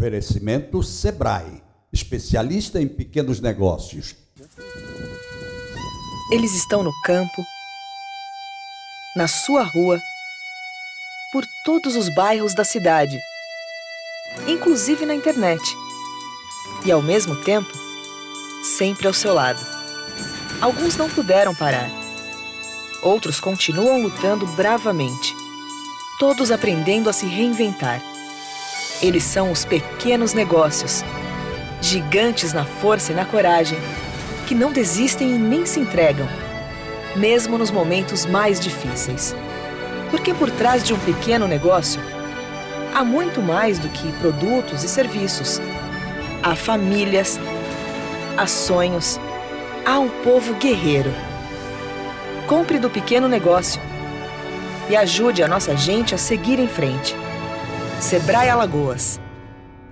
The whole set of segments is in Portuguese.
Oferecimento Sebrae, especialista em pequenos negócios. Eles estão no campo, na sua rua, por todos os bairros da cidade, inclusive na internet. E ao mesmo tempo, sempre ao seu lado. Alguns não puderam parar. Outros continuam lutando bravamente. Todos aprendendo a se reinventar. Eles são os pequenos negócios, gigantes na força e na coragem, que não desistem e nem se entregam, mesmo nos momentos mais difíceis. Porque por trás de um pequeno negócio, há muito mais do que produtos e serviços. Há famílias, há sonhos, há um povo guerreiro. Compre do pequeno negócio e ajude a nossa gente a seguir em frente. Sebrae Alagoas,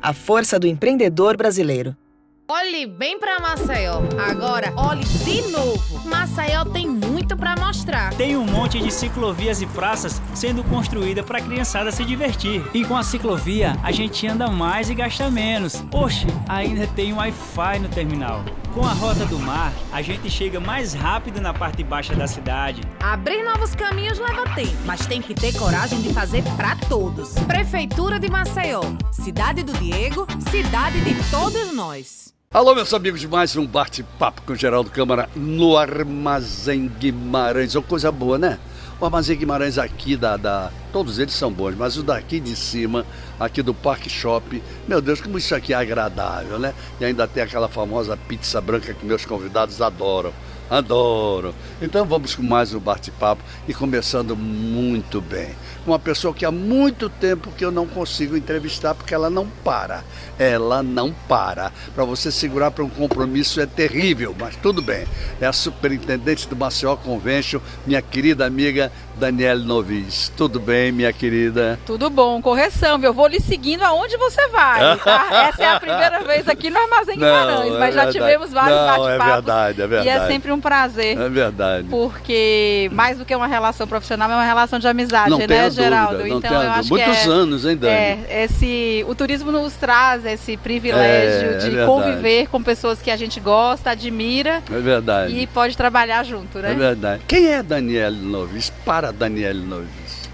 a força do empreendedor brasileiro. Olhe bem para Maceió. Agora, olhe de novo. Maceió tem muito para mostrar. Tem um monte de ciclovias e praças sendo construídas para a criançada se divertir. E com a ciclovia, a gente anda mais e gasta menos. Oxe, ainda tem Wi-Fi no terminal. Com a Rota do Mar, a gente chega mais rápido na parte baixa da cidade. Abrir novos caminhos leva tempo, mas tem que ter coragem de fazer para todos. Prefeitura de Maceió, cidade do Diego, cidade de todos nós. Alô, meus amigos, mais um bate-papo com o Geraldo Câmara no Armazém Guimarães. Oh, coisa boa, né? O Armazém Guimarães aqui todos eles são bons, mas o daqui de cima, aqui do Parque Shopping, meu Deus, como isso aqui é agradável, né? E ainda tem aquela famosa pizza branca que meus convidados adoram. Adoro. Então vamos com mais um bate-papo e começando muito bem. Uma pessoa que há muito tempo que eu não consigo entrevistar porque ela não para. Ela não para. Para você segurar para um compromisso é terrível, mas tudo bem. É a superintendente do Maceió Convention, minha querida amiga Daniele Novis. Tudo bem, minha querida? Tudo bom. Correção, viu? Eu vou lhe seguindo aonde você vai, tá? Essa é a primeira vez aqui no Armazém Guimarães, mas já tivemos vários bate-papos. É verdade, é verdade. E é sempre um prazer. É verdade. Porque mais do que uma relação profissional, é uma relação de amizade, né, Geraldo? Dúvida, então eu acho muitos que anos, hein, Dani? O turismo nos traz esse privilégio de conviver com pessoas que a gente gosta, admira. É verdade. E pode trabalhar junto, né? É verdade. Quem é a Daniele Novis para a Daniele Novis?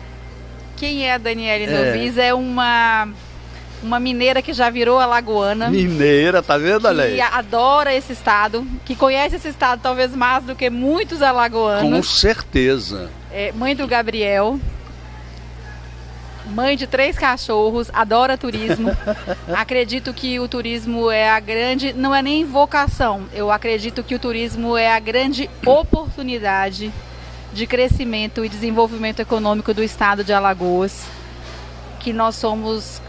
Quem é a Daniele Novis? É uma mineira que já virou alagoana. Mineira, tá vendo, Ale? Que adora esse estado, que conhece esse estado talvez mais do que muitos alagoanos. Com certeza. É mãe do Gabriel, mãe de 3 cachorros, adora turismo. Acredito que o turismo é a grande, não é nem vocação, eu acredito que o turismo é a grande oportunidade de crescimento e desenvolvimento econômico do estado de Alagoas, que nós somos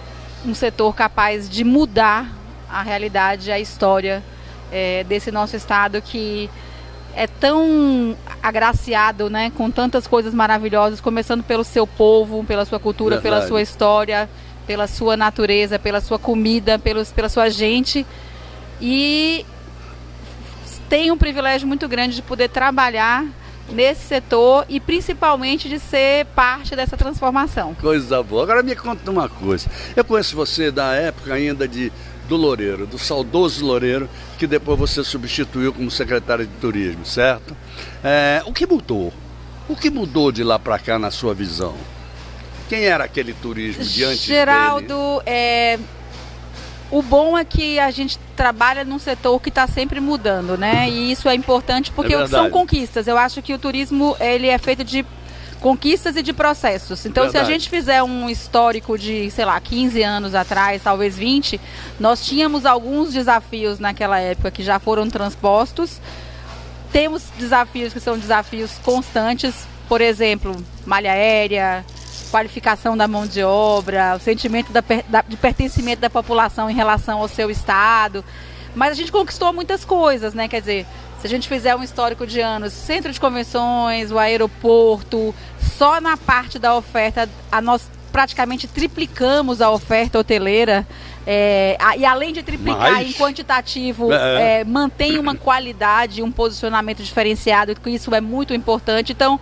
um setor capaz de mudar a realidade, a história desse nosso estado que é tão agraciado, né, com tantas coisas maravilhosas, começando pelo seu povo, pela sua cultura, Verdade. pela sua história, pela sua natureza, pela sua comida, pela sua gente. E tem um privilégio muito grande de poder trabalhar nesse setor e principalmente de ser parte dessa transformação. Coisa boa. Agora me conta uma coisa. Eu conheço você da época ainda do Loureiro, do saudoso Loureiro, que depois você substituiu como secretário de turismo, certo? O que mudou? O que mudou de lá para cá na sua visão? Quem era aquele turismo diante Geraldo, dele? O bom é que a gente trabalha num setor que está sempre mudando, né? E isso é importante porque são conquistas. Eu acho que o turismo ele é feito de conquistas e de processos. Então, se a gente fizer um histórico de, 15 anos atrás, talvez 20, nós tínhamos alguns desafios naquela época que já foram transpostos. Temos desafios que são desafios constantes, por exemplo, malha aérea, qualificação da mão de obra, o sentimento de pertencimento da população em relação ao seu estado. Mas a gente conquistou muitas coisas, né? Quer dizer, se a gente fizer um histórico de anos, centro de convenções, o aeroporto, só na parte da oferta, nós praticamente triplicamos a oferta hoteleira. E além de triplicar em quantitativo, mantém uma qualidade, um posicionamento diferenciado, que isso é muito importante. Então,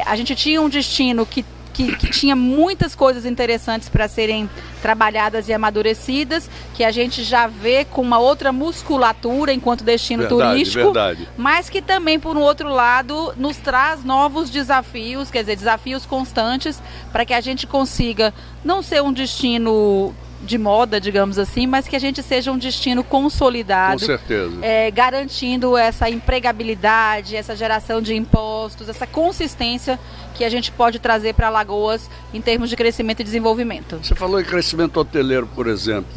a gente tinha um destino que que tinha muitas coisas interessantes para serem trabalhadas e amadurecidas, que a gente já vê com uma outra musculatura enquanto destino turístico, mas que também, por um outro lado, nos traz novos desafios, quer dizer, desafios constantes, para que a gente consiga não ser um destino de moda, digamos assim, mas que a gente seja um destino consolidado. Com certeza. Garantindo essa empregabilidade, essa geração de impostos, essa consistência que a gente pode trazer para Alagoas em termos de crescimento e desenvolvimento. Você falou em crescimento hoteleiro, por exemplo.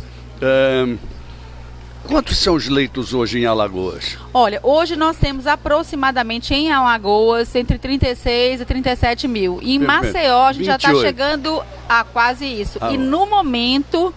Quantos são os leitos hoje em Alagoas? Olha, hoje nós temos aproximadamente em Alagoas entre 36 e 37 mil. E em Maceió a gente 28. Já está chegando a quase isso. E no momento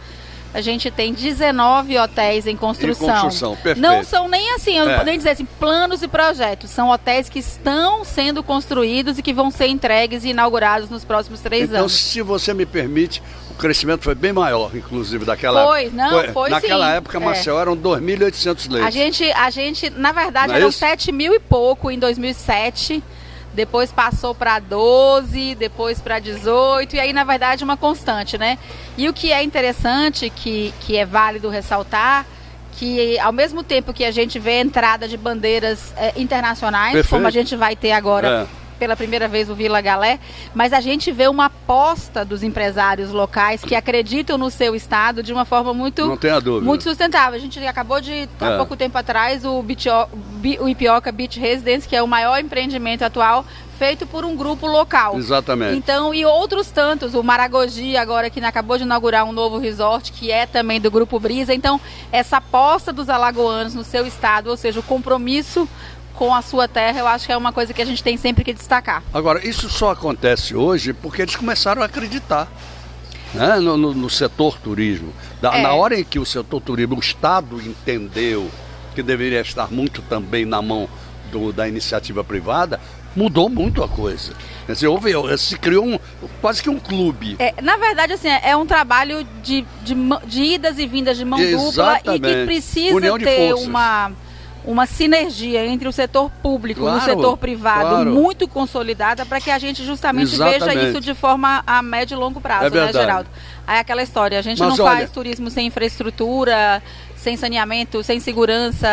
a gente tem 19 hotéis em construção. Perfeito. Não são nem assim, eu não vou nem dizer assim, planos e projetos. São hotéis que estão sendo construídos e que vão ser entregues e inaugurados nos próximos 3 anos. Então, se você me permite, o crescimento foi bem maior, inclusive, daquela época. Foi naquela sim. época, Maceió eram 2.800 leitos. A gente, na verdade, eram 7 mil e pouco em 2007. Depois passou para 12, depois para 18, e aí, na verdade, uma constante, né? E o que é interessante, que é válido ressaltar, que ao mesmo tempo que a gente vê a entrada de bandeiras internacionais, perfeito, como a gente vai ter agora pela primeira vez o Vila Galé, mas a gente vê uma aposta dos empresários locais que acreditam no seu estado de uma forma muito, não tenha dúvida, muito sustentável. A gente acabou de, há pouco tempo atrás, o Ipioca Beach Residence, que é o maior empreendimento atual feito por um grupo local. Exatamente. Então, e outros tantos, o Maragogi agora que acabou de inaugurar um novo resort, que é também do Grupo Brisa. Então, essa aposta dos alagoanos no seu estado, ou seja, o compromisso com a sua terra, eu acho que é uma coisa que a gente tem sempre que destacar. Agora, isso só acontece hoje porque eles começaram a acreditar, né, no setor turismo. Na hora em que o setor turismo, o Estado entendeu que deveria estar muito também na mão da iniciativa privada, mudou muito a coisa. Quer dizer, se criou quase que um clube. Na verdade, assim, é um trabalho de idas e vindas de mão dupla e que precisa ter uma sinergia entre o setor público e o setor privado muito consolidada para que a gente justamente veja isso de forma a médio e longo prazo, né, Geraldo? Aí aquela história, a gente não faz turismo sem infraestrutura, sem saneamento, sem segurança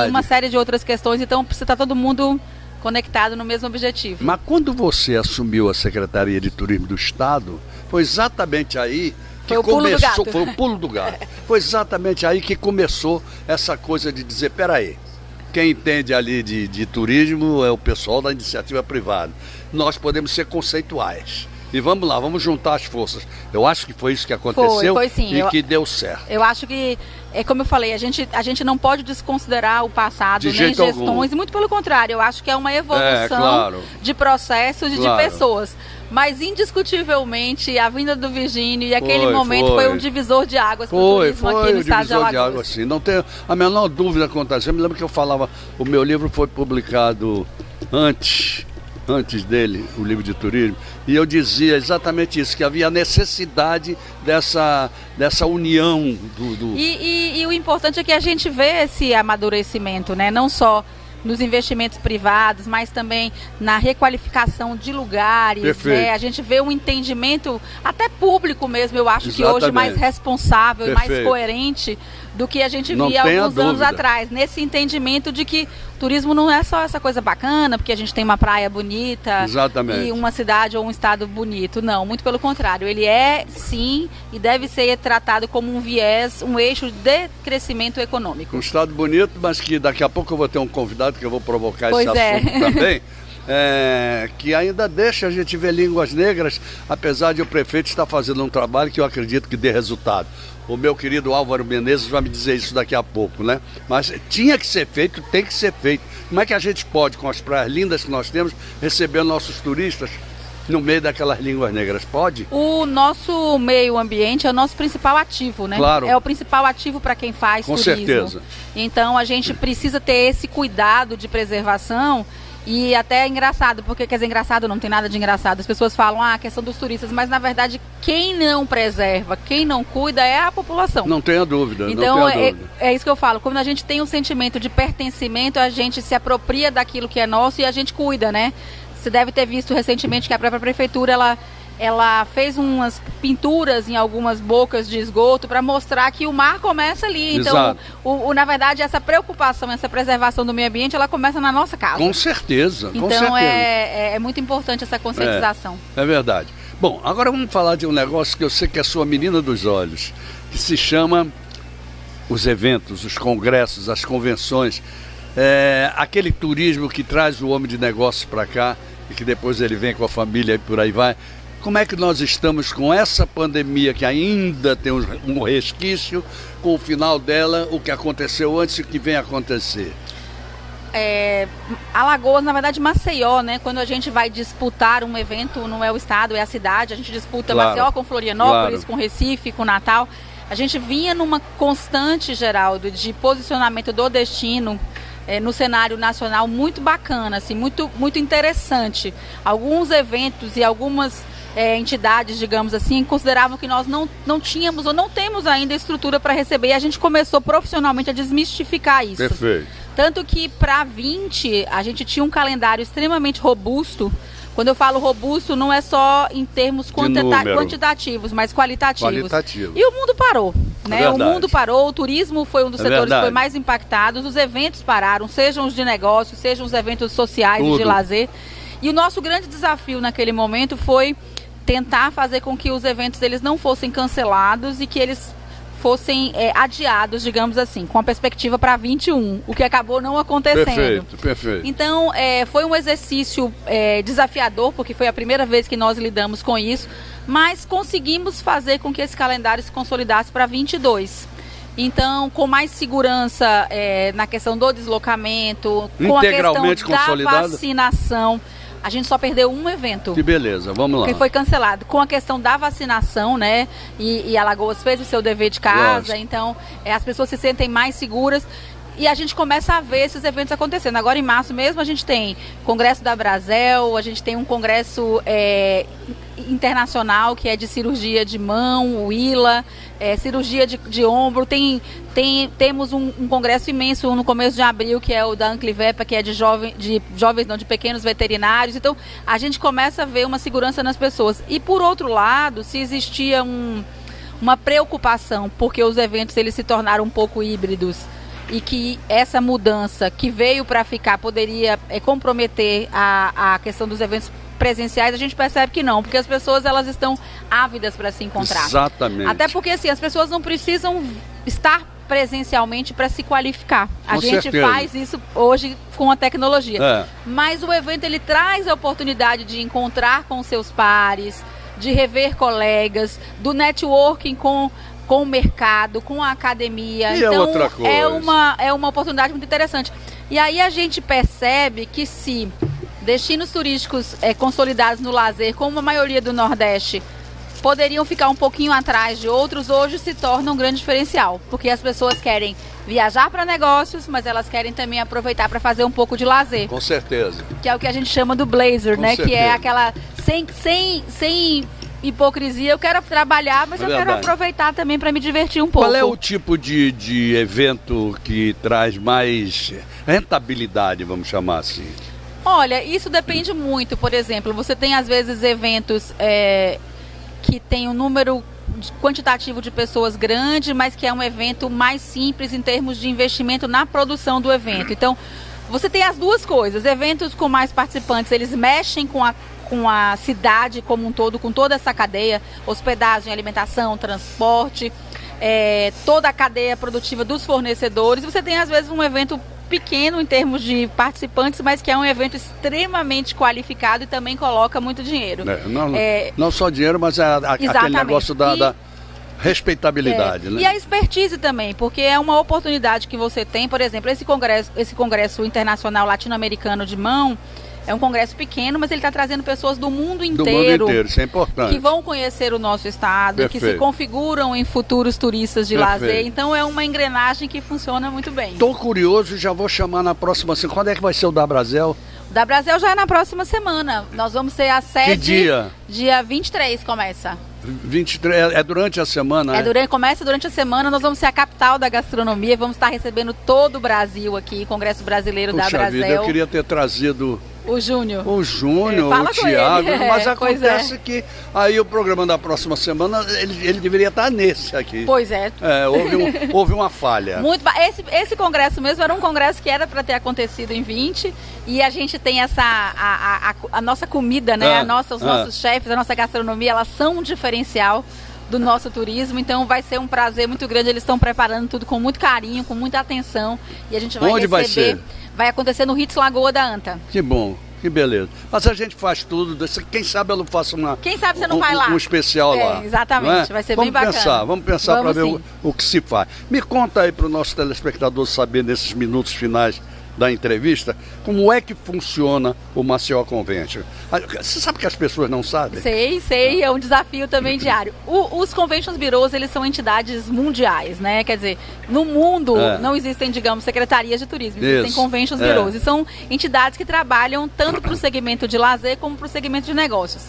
e uma série de outras questões, então precisa estar todo mundo conectado no mesmo objetivo. Mas quando você assumiu a Secretaria de Turismo do Estado, foi exatamente aí que começou, foi o pulo do gato. Foi exatamente aí que começou essa coisa de dizer, peraí, quem entende ali de turismo é o pessoal da iniciativa privada. Nós podemos ser conceituais. E vamos lá, vamos juntar as forças. Eu acho que foi isso que aconteceu foi sim. Que deu certo. Eu acho que, como eu falei, a gente não pode desconsiderar o passado, nem gestões, algum. E muito pelo contrário, eu acho que é uma evolução de processos e de pessoas. Mas, indiscutivelmente, a vinda do Virgínio e aquele momento foi um divisor de águas para o turismo aqui no estado de Alagoas. De água, sim. Não tenho a menor dúvida quanto a isso. Eu me lembro que eu falava, o meu livro foi publicado antes dele, o livro de turismo, e eu dizia exatamente isso, que havia necessidade dessa união do... E o importante é que a gente vê esse amadurecimento, né? Não só nos investimentos privados, mas também na requalificação de lugares, né? A gente vê um entendimento até público mesmo, eu acho que hoje mais responsável e mais coerente do que a gente via alguns anos atrás, nesse entendimento de que turismo não é só essa coisa bacana, porque a gente tem uma praia bonita e uma cidade ou um estado bonito, não, muito pelo contrário, ele é sim e deve ser tratado como um viés, um eixo de crescimento econômico. Um estado bonito, mas que daqui a pouco eu vou ter um convidado que eu vou provocar esse assunto também. Que ainda deixa a gente ver línguas negras, apesar de o prefeito estar fazendo um trabalho que eu acredito que dê resultado. O meu querido Álvaro Menezes vai me dizer isso daqui a pouco, né? Mas tinha que ser feito, tem que ser feito. Como é que a gente pode, com as praias lindas que nós temos, receber nossos turistas no meio daquelas línguas negras? Pode? O nosso meio ambiente é o nosso principal ativo, né? Claro. É o principal ativo para quem faz turismo. Com certeza. Então a gente precisa ter esse cuidado de preservação. E até é engraçado, porque quer dizer, engraçado não tem nada de engraçado. As pessoas falam, a questão dos turistas, mas na verdade quem não preserva, quem não cuida é a população. Não tenha dúvida. Então é isso que eu falo, quando a gente tem um sentimento de pertencimento, a gente se apropria daquilo que é nosso e a gente cuida, né? Você deve ter visto recentemente que a própria prefeitura, ela fez umas pinturas em algumas bocas de esgoto para mostrar que o mar começa ali. Então, na verdade, essa preocupação, essa preservação do meio ambiente, ela começa na nossa casa. Com certeza, com certeza. Então, é muito importante essa conscientização. É verdade. Bom, agora vamos falar de um negócio que eu sei que é a sua menina dos olhos, que se chama os eventos, os congressos, as convenções, aquele turismo que traz o homem de negócio para cá e que depois ele vem com a família e por aí vai. Como é que nós estamos com essa pandemia que ainda tem um resquício, com o final dela, o que aconteceu antes e o que vem a acontecer? Alagoas, na verdade Maceió, né? Quando a gente vai disputar um evento, não é o estado, é a cidade, a gente disputa Maceió com Florianópolis, com Recife, com Natal. A gente vinha numa constante, Geraldo, de posicionamento do destino no cenário nacional muito bacana, assim, muito, muito interessante. Alguns eventos e algumas entidades, digamos assim, consideravam que nós não tínhamos ou não temos ainda estrutura para receber, e a gente começou profissionalmente a desmistificar isso. Perfeito. Tanto que para 20 a gente tinha um calendário extremamente robusto. Quando eu falo robusto, não é só em termos quantitativos, mas qualitativos. E o mundo parou, né? O mundo parou, o turismo foi um dos setores que foi mais impactados, os eventos pararam, sejam os de negócio, sejam os eventos sociais e de lazer. E o nosso grande desafio naquele momento foi tentar fazer com que os eventos eles não fossem cancelados e que eles fossem adiados, digamos assim, com a perspectiva para 21, o que acabou não acontecendo. Perfeito. Então, foi um exercício desafiador, porque foi a primeira vez que nós lidamos com isso, mas conseguimos fazer com que esse calendário se consolidasse para 22. Então, com mais segurança na questão do deslocamento, com a questão da vacinação. A gente só perdeu um evento. Que beleza, vamos lá. Que foi cancelado. Com a questão da vacinação, né? E Alagoas fez o seu dever de casa. Lógico. Então, as pessoas se sentem mais seguras. E a gente começa a ver esses eventos acontecendo. Agora, em março mesmo, a gente tem Congresso da Brasel, a gente tem um congresso internacional, que é de cirurgia de mão, o ILA, cirurgia de ombro. Temos um congresso imenso no começo de abril, que é o da Anclivepa, que é de pequenos veterinários. Então, a gente começa a ver uma segurança nas pessoas. E, por outro lado, se existia uma preocupação, porque os eventos eles se tornaram um pouco híbridos, e que essa mudança que veio para ficar poderia comprometer a questão dos eventos presenciais, a gente percebe que não, porque as pessoas elas estão ávidas para se encontrar. Exatamente. Até porque assim, as pessoas não precisam estar presencialmente para se qualificar. A gente faz isso hoje com a tecnologia. Mas o evento ele traz a oportunidade de encontrar com seus pares, de rever colegas, do networking com o mercado, com a academia. E então, outra coisa. É uma oportunidade muito interessante. E aí a gente percebe que se destinos turísticos consolidados no lazer, como a maioria do Nordeste, poderiam ficar um pouquinho atrás de outros, hoje se torna um grande diferencial. Porque as pessoas querem viajar para negócios, mas elas querem também aproveitar para fazer um pouco de lazer. Com certeza. Que é o que a gente chama do blazer, né? Certeza. Que é aquela sem hipocrisia, eu quero trabalhar, mas eu quero aproveitar também para me divertir um pouco. Qual é o tipo de evento que traz mais rentabilidade, vamos chamar assim? Olha, isso depende muito. Por exemplo, você tem às vezes eventos que tem um número quantitativo de pessoas grande, mas que é um evento mais simples em termos de investimento na produção do evento. Então, você tem as duas coisas. Eventos com mais participantes, eles mexem com a cidade como um todo, com toda essa cadeia, hospedagem, alimentação, transporte, toda a cadeia produtiva dos fornecedores. Você tem, às vezes, um evento pequeno em termos de participantes, mas que é um evento extremamente qualificado e também coloca muito dinheiro. Não só dinheiro, mas aquele negócio da respeitabilidade. Né? E a expertise também, porque é uma oportunidade que você tem, por exemplo, esse congresso internacional latino-americano de mão, é um congresso pequeno, mas ele está trazendo pessoas do mundo inteiro. Isso é importante. Que vão conhecer o nosso estado, Perfeito. Que se configuram em futuros turistas de Perfeito. Lazer. Então é uma engrenagem que funciona muito bem. Estou curioso e já vou chamar na próxima semana. Quando é que vai ser o da Brasel? O da Brasel já é na próxima semana. Nós vamos ser a sede. Que dia? Dia 23 começa. 23, é durante a semana, Começa durante a semana, nós vamos ser a capital da gastronomia, vamos estar recebendo todo o Brasil aqui, Congresso Brasileiro da Brasel. Vida, eu queria ter trazido O Júnior. O Júnior, Fala o com Thiago, ele. mas Pois acontece que aí o programa da próxima semana, ele deveria estar nesse aqui. Pois é. Houve uma falha. Esse congresso mesmo era um congresso que era para ter acontecido em 20, e a gente tem a nossa comida, né? Os nossos chefes, a nossa gastronomia, elas são um diferencial do nosso turismo, então vai ser um prazer muito grande. Eles estão preparando tudo com muito carinho, com muita atenção, e a gente vai Onde vai ser? Vai acontecer no Ritz Lagoa da Anta. Que bom, que beleza. Mas a gente faz tudo, quem sabe eu não faço Quem sabe você não vai lá? Um especial lá. Exatamente, vai ser bem bacana. Vamos pensar para ver o que se faz. Me conta aí para o nosso telespectador saber nesses minutos finais da entrevista, como é que funciona o Maceió Convention. Você sabe que as pessoas não sabem? Sei, é um desafio também diário. Os Conventions Bureaus, eles são entidades mundiais, né? Quer dizer, no mundo não existem, digamos, secretarias de turismo, existem Conventions Bureaus, e são entidades que trabalham tanto para o segmento de lazer como para o segmento de negócios.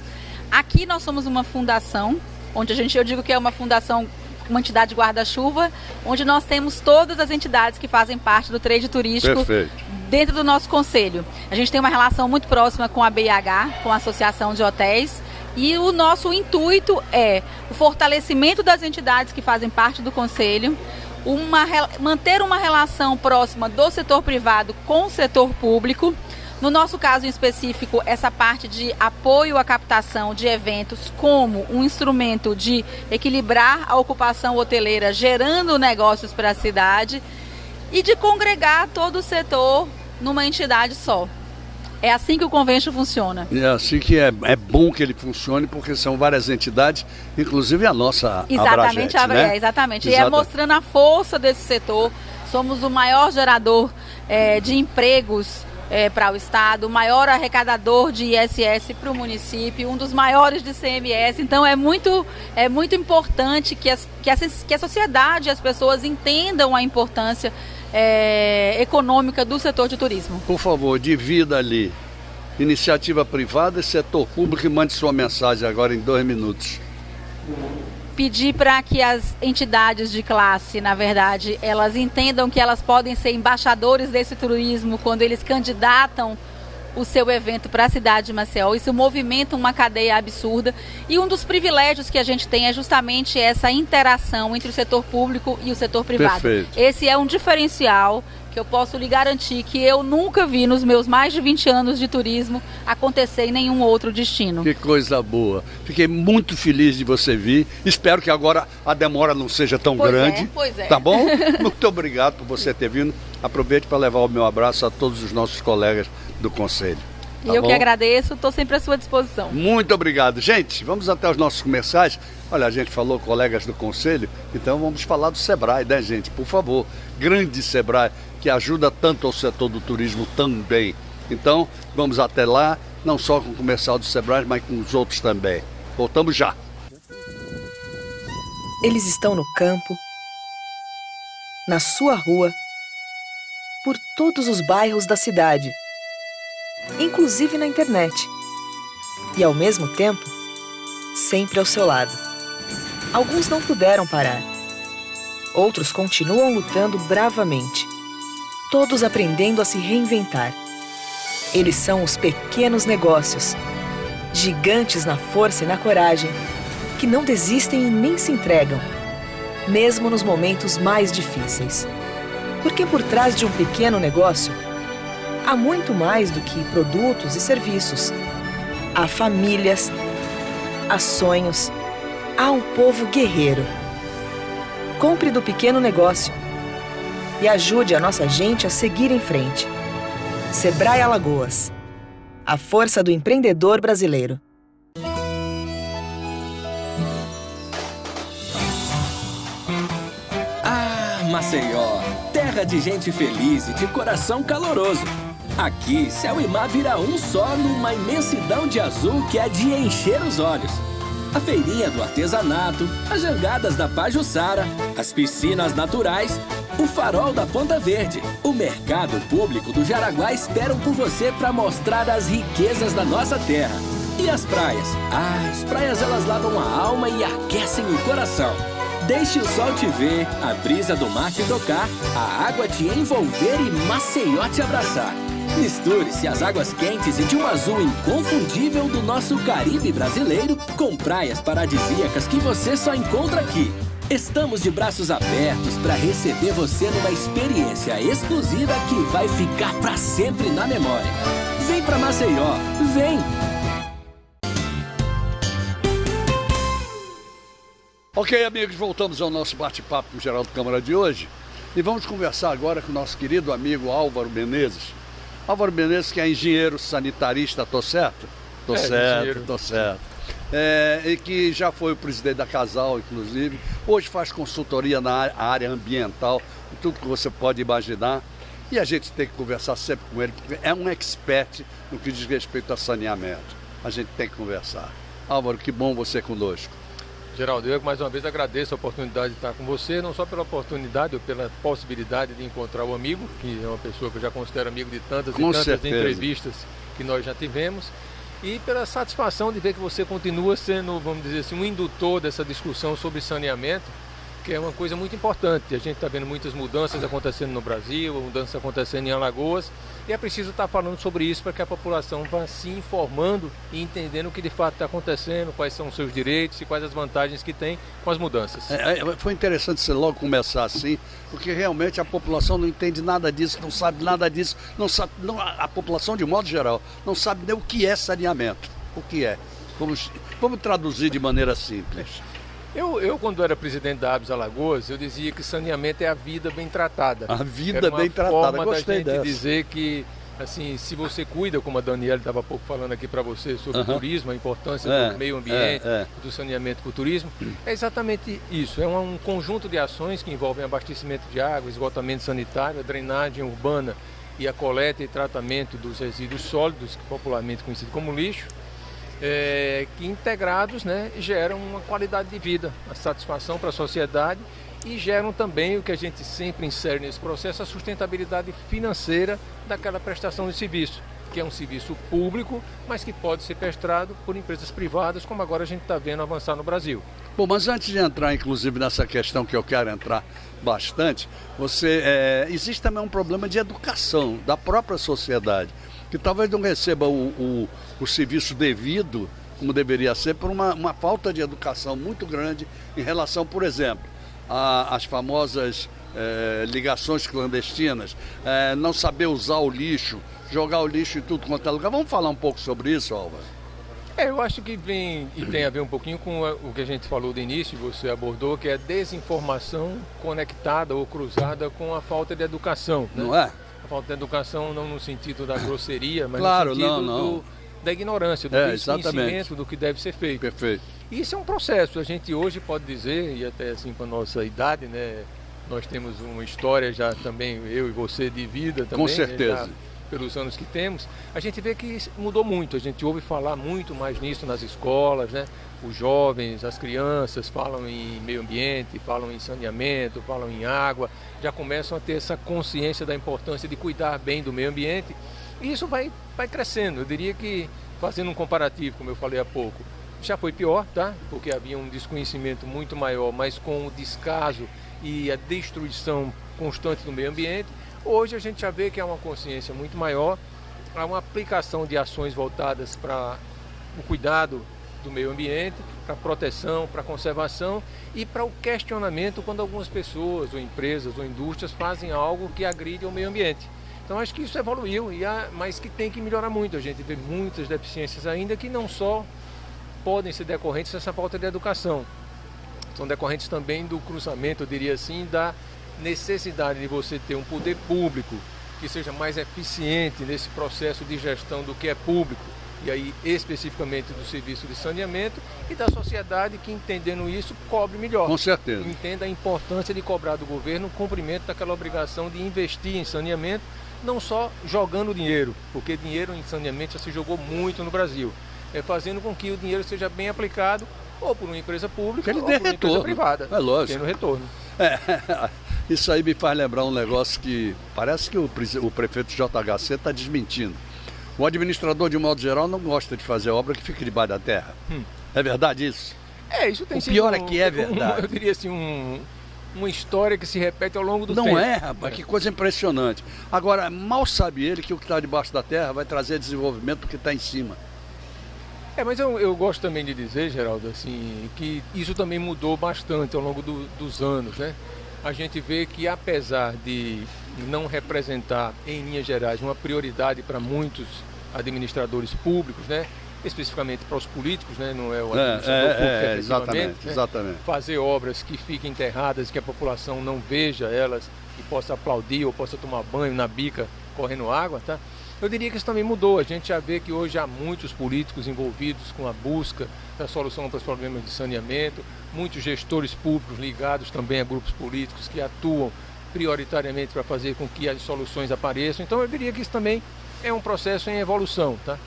Aqui nós somos uma fundação, onde eu digo que é uma fundação, uma entidade guarda-chuva, onde nós temos todas as entidades que fazem parte do trade turístico. Perfeito. Dentro do nosso conselho. A gente tem uma relação muito próxima com a BIH, com a Associação de Hotéis, e o nosso intuito é o fortalecimento das entidades que fazem parte do conselho, manter uma relação próxima do setor privado com o setor público. No nosso caso em específico, essa parte de apoio à captação de eventos como um instrumento de equilibrar a ocupação hoteleira, gerando negócios para a cidade, e de congregar todo o setor numa entidade só. É assim que o Convention funciona. É assim que é bom que ele funcione, porque são várias entidades, inclusive a nossa Exatamente, Abragete, né? Exatamente. E é mostrando a força desse setor. Somos o maior gerador de empregos para o Estado, o maior arrecadador de ISS para o município, um dos maiores de CMS. Então é muito importante que a sociedade e as pessoas entendam a importância econômica do setor de turismo. Por favor, divida ali iniciativa privada e setor público e mande sua mensagem agora em 2 minutos. Pedir para que as entidades de classe, na verdade, elas entendam que elas podem ser embaixadores desse turismo quando eles candidatam o seu evento para a cidade de Maceió. Isso movimenta uma cadeia absurda, e um dos privilégios que a gente tem é justamente essa interação entre o setor público e o setor privado. Perfeito. Esse é um diferencial que eu posso lhe garantir que eu nunca vi nos meus mais de 20 anos de turismo acontecer em nenhum outro destino. Que coisa boa. Fiquei muito feliz de você vir. Espero que agora a demora não seja tão grande. Pois é. Tá bom? Muito obrigado por você ter vindo. Aproveite para levar o meu abraço a todos os nossos colegas do Conselho. Tá eu bom? Que agradeço, estou sempre à sua disposição. Muito obrigado. Gente, vamos até os nossos comerciais. Olha, a gente falou colegas do Conselho, então vamos falar do Sebrae, né, gente? Por favor, grande Sebrae, que ajuda tanto ao setor do turismo também. Então, vamos até lá, não só com o comercial do Sebrae, mas com os outros também. Voltamos já. Eles estão no campo, na sua rua, por todos os bairros da cidade, inclusive na internet. E ao mesmo tempo, sempre ao seu lado. Alguns não puderam parar. Outros continuam lutando bravamente. Todos aprendendo a se reinventar. Eles são os pequenos negócios, gigantes na força e na coragem, que não desistem e nem se entregam, mesmo nos momentos mais difíceis. Porque por trás de um pequeno negócio, há muito mais do que produtos e serviços. Há famílias, há sonhos, há um povo guerreiro. Compre do pequeno negócio e ajude a nossa gente a seguir em frente. Sebrae Alagoas, a força do empreendedor brasileiro. Maceió, terra de gente feliz e de coração caloroso. Aqui, céu e mar vira um só numa imensidão de azul que é de encher os olhos. A feirinha do artesanato, as jangadas da Pajuçara, as piscinas naturais, o farol da Ponta Verde, o mercado público do Jaraguá esperam por você para mostrar as riquezas da nossa terra. E as praias? As praias elas lavam a alma e aquecem o coração. Deixe o sol te ver, a brisa do mar te tocar, a água te envolver e Maceió te abraçar. Misture-se às águas quentes e de um azul inconfundível do nosso Caribe brasileiro com praias paradisíacas que você só encontra aqui. Estamos de braços abertos para receber você numa experiência exclusiva que vai ficar para sempre na memória. Vem para Maceió, vem! Ok, amigos, voltamos ao nosso bate-papo com o Geraldo Câmara de hoje e vamos conversar agora com o nosso querido amigo Álvaro Menezes. Álvaro Menezes, que é engenheiro sanitarista, tô certo? Tô certo. E que já foi o presidente da Casal, inclusive. Hoje faz consultoria na área ambiental, tudo que você pode imaginar. E a gente tem que conversar sempre com ele, porque é um expert no que diz respeito a saneamento. A gente tem que conversar. Álvaro, que bom você conosco. Geraldo, eu mais uma vez agradeço a oportunidade de estar com você, não só pela oportunidade ou pela possibilidade de encontrar o amigo, que é uma pessoa que eu já considero amigo de tantas entrevistas que nós já tivemos, e pela satisfação de ver que você continua sendo, vamos dizer assim, um indutor dessa discussão sobre saneamento, que é uma coisa muito importante. A gente está vendo muitas mudanças acontecendo no Brasil, mudanças acontecendo em Alagoas, e é preciso estar falando sobre isso para que a população vá se informando e entendendo o que de fato está acontecendo, quais são os seus direitos e quais as vantagens que tem com as mudanças. Foi interessante você logo começar assim, porque realmente a população não entende nada disso, não sabe nada disso, a população de modo geral não sabe nem o que é saneamento, o que é. Vamos traduzir de maneira simples. Eu, quando era presidente da ABS Alagoas, eu dizia que saneamento é a vida bem tratada. A vida bem tratada, gostei dessa. Da gente dizer que, assim, se você cuida, como a Daniela estava há pouco falando aqui para você, sobre o turismo, a importância do meio ambiente, do saneamento para o turismo, é exatamente isso. É um conjunto de ações que envolvem abastecimento de água, esgotamento sanitário, a drenagem urbana e a coleta e tratamento dos resíduos sólidos, popularmente conhecido como lixo, que integrados, né, geram uma qualidade de vida, a satisfação para a sociedade e geram também o que a gente sempre insere nesse processo, a sustentabilidade financeira daquela prestação de serviço, que é um serviço público, mas que pode ser prestado por empresas privadas, como agora a gente está vendo avançar no Brasil. Bom, mas antes de entrar, inclusive, nessa questão que eu quero entrar bastante, existe também um problema de educação da própria sociedade, que talvez não receba o serviço devido, como deveria ser, por uma falta de educação muito grande em relação, por exemplo, às famosas ligações clandestinas, não saber usar o lixo, jogar o lixo em tudo quanto é lugar. Vamos falar um pouco sobre isso, Álvaro? Eu acho que tem a ver um pouquinho com o que a gente falou do início, você abordou, que é a desinformação conectada ou cruzada com a falta de educação. Né? Não é? A falta de educação não no sentido da grosseria, mas claro, no sentido da ignorância, do desconhecimento do que deve ser feito. Perfeito. E isso é um processo. A gente hoje pode dizer, e até assim para a nossa idade, né, nós temos uma história já também, eu e você, de vida também. Com certeza. Né, pelos anos que temos, a gente vê que mudou muito. A gente ouve falar muito mais nisso nas escolas, né? Os jovens, as crianças falam em meio ambiente, falam em saneamento, falam em água, já começam a ter essa consciência da importância de cuidar bem do meio ambiente. E isso vai crescendo. Eu diria que, fazendo um comparativo, como eu falei há pouco, já foi pior, tá? Porque havia um desconhecimento muito maior, mas com o descaso e a destruição constante do meio ambiente. Hoje a gente já vê que há uma consciência muito maior, há uma aplicação de ações voltadas para o cuidado do meio ambiente, para a proteção, para a conservação e para o questionamento quando algumas pessoas, ou empresas, ou indústrias fazem algo que agride o meio ambiente. Então acho que isso evoluiu, mas que tem que melhorar muito. A gente vê muitas deficiências ainda que não só podem ser decorrentes dessa falta de educação, são decorrentes também do cruzamento, eu diria assim, da necessidade de você ter um poder público que seja mais eficiente nesse processo de gestão do que é público, e aí especificamente do serviço de saneamento, e da sociedade que, entendendo isso, cobre melhor. Com certeza. Entenda a importância de cobrar do governo o cumprimento daquela obrigação de investir em saneamento, não só jogando dinheiro, porque dinheiro em saneamento já se jogou muito no Brasil, fazendo com que o dinheiro seja bem aplicado ou por uma empresa pública ou por uma empresa privada. É lógico. Tendo retorno. Isso aí me faz lembrar um negócio que parece que o prefeito JHC está desmentindo. O administrador, de um modo geral, não gosta de fazer obra que fique debaixo da terra. É verdade isso? Isso tem o sido pior é que é verdade. eu diria assim, uma história que se repete ao longo do tempo. Não é, rapaz, que coisa impressionante. Agora, mal sabe ele que o que está debaixo da terra vai trazer desenvolvimento porque está em cima. Mas eu gosto também de dizer, Geraldo, assim, que isso também mudou bastante ao longo dos anos, né? A gente vê que, apesar de não representar, em linhas gerais, uma prioridade para muitos administradores públicos, né? Especificamente para os políticos, né? Não é o administrador público, efetivamente, exatamente. Fazer obras que fiquem enterradas, que a população não veja elas e possa aplaudir ou possa tomar banho na bica correndo água, tá? Eu diria que isso também mudou. A gente já vê que hoje há muitos políticos envolvidos com a busca da solução para os problemas de saneamento, muitos gestores públicos ligados também a grupos políticos que atuam prioritariamente para fazer com que as soluções apareçam. Então eu diria que isso também é um processo em evolução, tá?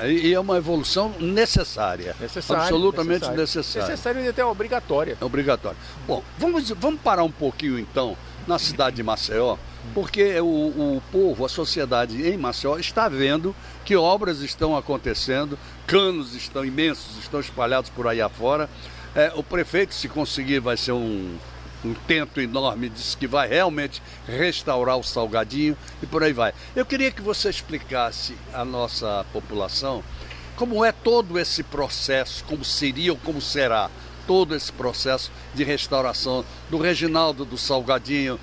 E é uma evolução necessária. Absolutamente necessária. Necessária e até obrigatória. Obrigatória. Bom, vamos parar um pouquinho então na cidade de Maceió, porque o povo, a sociedade em Maceió está vendo que obras estão acontecendo, canos estão imensos, estão espalhados por aí afora. O prefeito, se conseguir, vai ser um tento enorme, disse que vai realmente restaurar o Salgadinho e por aí vai. Eu queria que você explicasse à nossa população como é todo esse processo, como seria ou como será todo esse processo de restauração do Reginaldo, do Salgadinho,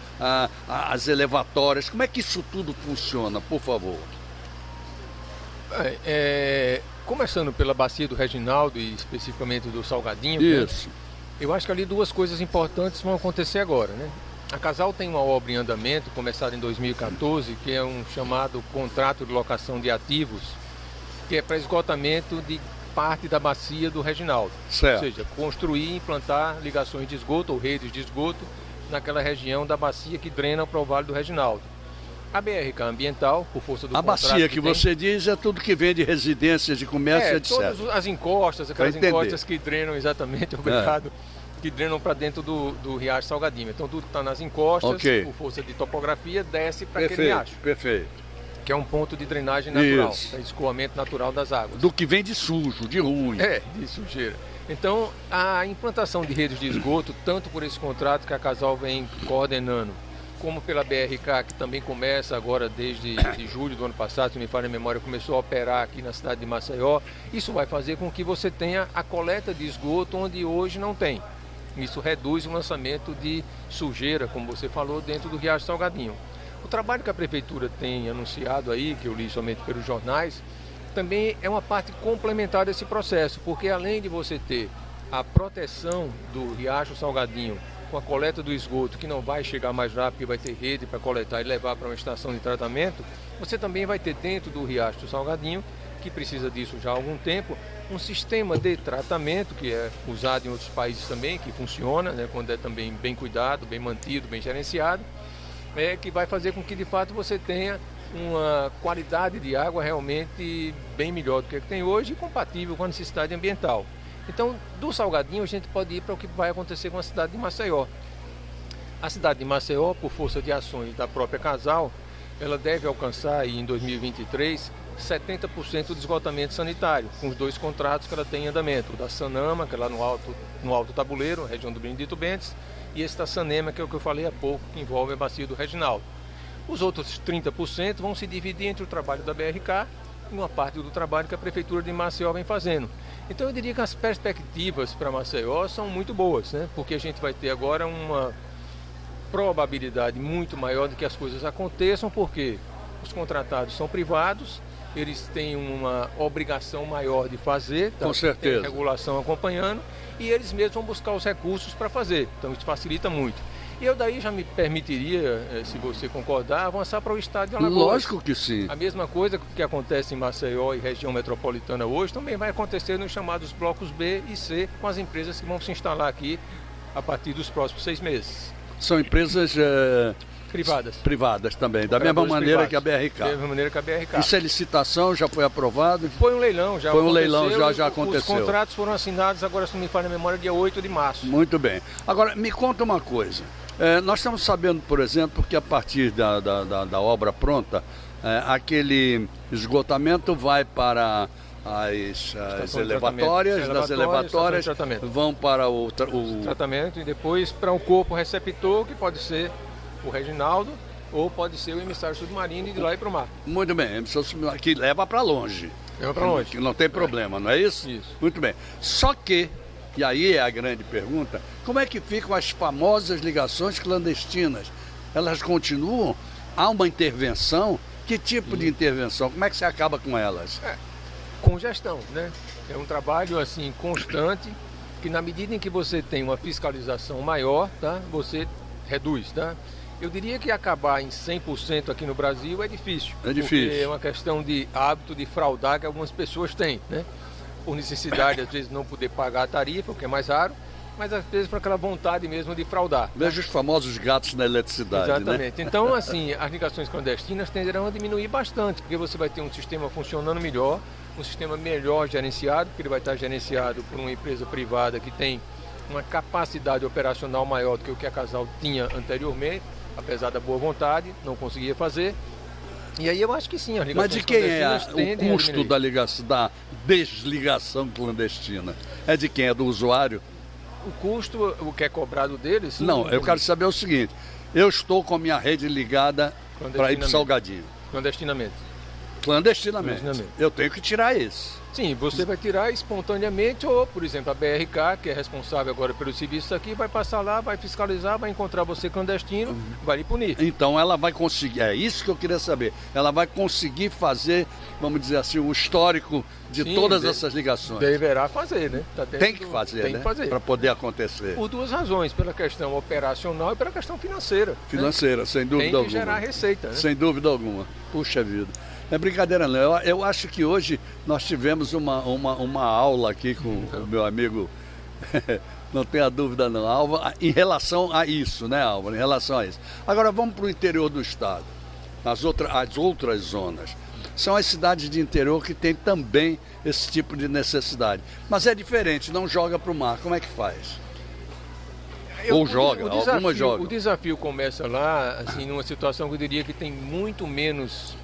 as elevatórias, como é que isso tudo funciona, por favor? Começando pela bacia do Reginaldo e especificamente do Salgadinho, isso. Né? Eu acho que ali duas coisas importantes vão acontecer agora, né? A Casal tem uma obra em andamento, começada em 2014, que é um chamado contrato de locação de ativos, que é para esgotamento de parte da bacia do Reginaldo. Certo. Ou seja, construir e implantar ligações de esgoto ou redes de esgoto naquela região da bacia que drena para o Vale do Reginaldo. A BRK Ambiental, por força do contrato... A bacia que você diz é tudo que vem de residências, de comércio, etc. Todas as encostas, aquelas encostas que drenam exatamente, obrigado, que drenam para dentro do Riacho Salgadinho. Então tudo que está nas encostas, por força de topografia, desce para aquele riacho. Perfeito. Que é um ponto de drenagem natural, escoamento natural das águas. Do que vem de sujo, de ruim. De sujeira. Então, a implantação de redes de esgoto, tanto por esse contrato que a Casal vem coordenando, como pela BRK, que também começa agora desde julho do ano passado, se me falha a memória, começou a operar aqui na cidade de Maceió, isso vai fazer com que você tenha a coleta de esgoto onde hoje não tem. Isso reduz o lançamento de sujeira, como você falou, dentro do Riacho Salgadinho. O trabalho que a Prefeitura tem anunciado aí, que eu li somente pelos jornais, também é uma parte complementar desse processo, porque além de você ter a proteção do Riacho Salgadinho com a coleta do esgoto, que não vai chegar mais rápido, porque vai ter rede para coletar e levar para uma estação de tratamento, você também vai ter dentro do Riacho do Salgadinho, que precisa disso já há algum tempo, um sistema de tratamento que é usado em outros países também, que funciona, né, quando é também bem cuidado, bem mantido, bem gerenciado, que vai fazer com que de fato você tenha uma qualidade de água realmente bem melhor do que tem hoje e compatível com a necessidade ambiental. Então, do Salgadinho, a gente pode ir para o que vai acontecer com a cidade de Maceió. A cidade de Maceió, por força de ações da própria Casal, ela deve alcançar aí, em 2023 70% do esgotamento sanitário, com os dois contratos que ela tem em andamento, o da Sanama, que é lá no Alto Tabuleiro, região do Benedito Bentes, e esse da Sanema, que é o que eu falei há pouco, que envolve a bacia do Reginaldo. Os outros 30% vão se dividir entre o trabalho da BRK e uma parte do trabalho que a Prefeitura de Maceió vem fazendo. Então eu diria que as perspectivas para Maceió são muito boas, né? Porque a gente vai ter agora uma probabilidade muito maior de que as coisas aconteçam, porque os contratados são privados, eles têm uma obrigação maior de fazer, com certeza, tem regulação acompanhando, e eles mesmos vão buscar os recursos para fazer. Então isso facilita muito. E eu daí já me permitiria, se você concordar, avançar para o estado de Alagoas. Lógico que sim. A mesma coisa que acontece em Maceió e região metropolitana hoje, também vai acontecer nos chamados blocos B e C, com as empresas que vão se instalar aqui a partir dos próximos 6 meses. São empresas privadas também, da mesma maneira que a BRK. Da mesma maneira que a BRK. Isso é licitação, já foi aprovado? Foi um leilão, já foi um leilão, já aconteceu. Os contratos foram assinados, agora se não me falha a memória, dia 8 de março. Muito bem. Agora, me conta uma coisa. Nós estamos sabendo, por exemplo, que a partir da obra pronta, aquele esgotamento vai para as elevatórias, das elevatórias vão para o tratamento e depois para um corpo receptor, que pode ser o Reginaldo ou pode ser o emissário submarino e de lá ir para o mar. Muito bem, emissário submarino que leva para longe. Leva para longe. Que não tem problema, não é isso? Isso. Muito bem. Só que, e aí é a grande pergunta, como é que ficam as famosas ligações clandestinas? Elas continuam? Há uma intervenção? Que tipo de intervenção? Como é que você acaba com elas? Com gestão, né? É um trabalho assim constante, que na medida em que você tem uma fiscalização maior, tá? Você reduz, tá? Eu diria que acabar em 100% aqui no Brasil é difícil. É difícil. Porque é uma questão de hábito de fraudar que algumas pessoas têm, né? Por necessidade, às vezes, não poder pagar a tarifa, o que é mais raro, mas às vezes por aquela vontade mesmo de fraudar. Veja os famosos gatos na eletricidade, exatamente. Né? Então, assim, as ligações clandestinas tenderão a diminuir bastante, porque você vai ter um sistema funcionando melhor, um sistema melhor gerenciado, porque ele vai estar gerenciado por uma empresa privada que tem uma capacidade operacional maior do que o que a Casal tinha anteriormente, apesar da boa vontade, não conseguia fazer. E aí eu acho que sim, as ligações Mas de quem é tendem o custo da desligação clandestina? É de quem? É do usuário? O custo, o que é cobrado deles? Sim, não, eu quero saber o seguinte, eu estou com a minha rede ligada para ir para o Salgadinho. Clandestinamente. Eu tenho que tirar esse. Sim, você vai tirar espontaneamente ou, por exemplo, a BRK, que é responsável agora pelos serviços aqui, vai passar lá, vai fiscalizar, vai encontrar você clandestino, vai lhe punir. Então ela vai conseguir, é isso que eu queria saber, ela vai conseguir fazer, vamos dizer assim, o histórico de todas essas ligações. Deverá fazer, né? Tem que fazer, né? Para poder acontecer. Por duas razões, pela questão operacional e pela questão financeira. Financeira, né? Sem dúvida alguma. Tem que gerar receita, né? Sem dúvida alguma. Puxa vida. É brincadeira não, eu acho que hoje nós tivemos uma aula aqui com o meu amigo, não tenha dúvida não, Álvaro, em relação a isso, né, Álvaro, em relação a isso. Agora vamos para o interior do estado, as outras zonas. São as cidades de interior que têm também esse tipo de necessidade. Mas é diferente, não joga para o mar, como é que faz? Algumas jogam. O desafio começa lá, assim, numa situação que eu diria que tem muito menos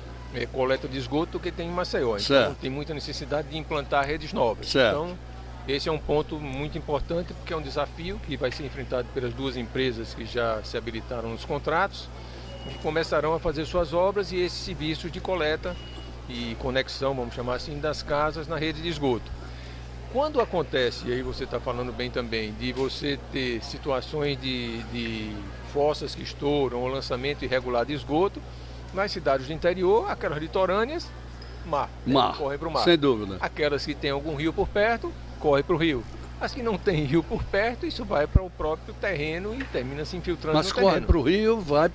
coleta de esgoto do que tem em Maceió. Então tem muita necessidade de implantar redes novas. Então esse é um ponto muito importante, porque é um desafio que vai ser enfrentado pelas duas empresas que já se habilitaram nos contratos, que começarão a fazer suas obras e esses serviços de coleta e conexão, vamos chamar assim, das casas na rede de esgoto. Quando acontece, e aí você está falando bem também, de você ter situações de fossas que estouram ou lançamento irregular de esgoto, nas cidades do interior, aquelas litorâneas, correm para o mar. Sem dúvida. Aquelas que tem algum rio por perto, correm para o rio. As que não tem rio por perto, isso vai para o próprio terreno e termina se infiltrando no terreno. Mas corre para o rio, vai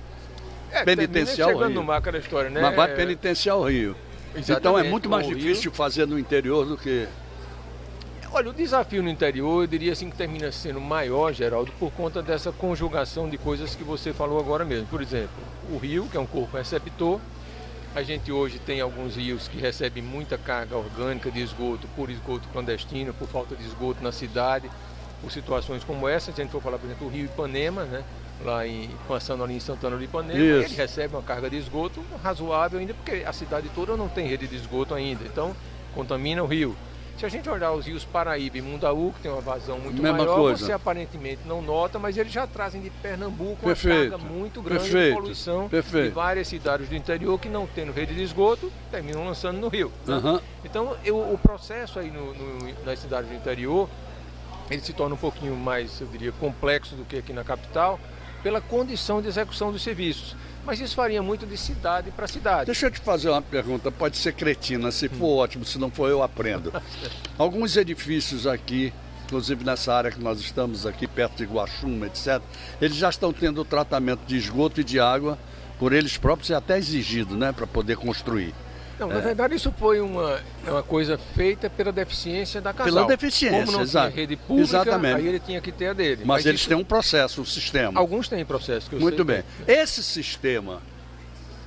penitenciar o rio. No mar, aquela história, né? Mas vai penitenciar o rio. Exatamente. Então é muito mais difícil fazer no interior do que... Olha, o desafio no interior, eu diria assim que termina sendo maior, Geraldo, por conta dessa conjugação de coisas que você falou agora mesmo. Por exemplo, o rio, que é um corpo receptor. A gente hoje tem alguns rios que recebem muita carga orgânica de esgoto, por esgoto clandestino, por falta de esgoto na cidade, por situações como essa. Se a gente for falar, por exemplo, o rio Ipanema, né? Passando ali em Santana do Ipanema, ele recebe uma carga de esgoto razoável ainda, porque a cidade toda não tem rede de esgoto ainda, então contamina o rio. Se a gente olhar os rios Paraíba e Mundaú, que tem uma vazão muito maior, você aparentemente não nota, mas eles já trazem de Pernambuco uma carga muito grande de poluição de várias cidades do interior que não tendo rede de esgoto, terminam lançando no rio. Né? Então, o processo aí nas cidades do interior, ele se torna um pouquinho mais, eu diria, complexo do que aqui na capital, pela condição de execução dos serviços. Mas isso varia muito de cidade para cidade. Deixa eu te fazer uma pergunta, pode ser cretina, se for ótimo, se não for eu aprendo. Alguns edifícios aqui, inclusive nessa área que nós estamos aqui, perto de Guaxuma, etc., eles já estão tendo tratamento de esgoto e de água por eles próprios e até exigido, né, para poder construir. Não, na verdade isso foi uma coisa feita pela deficiência da Casal. Pela deficiência, como não tinha rede pública, aí ele tinha que ter a dele. Mas eles têm um processo, um sistema. Alguns têm processo, que eu Muito sei. bem. Esse sistema,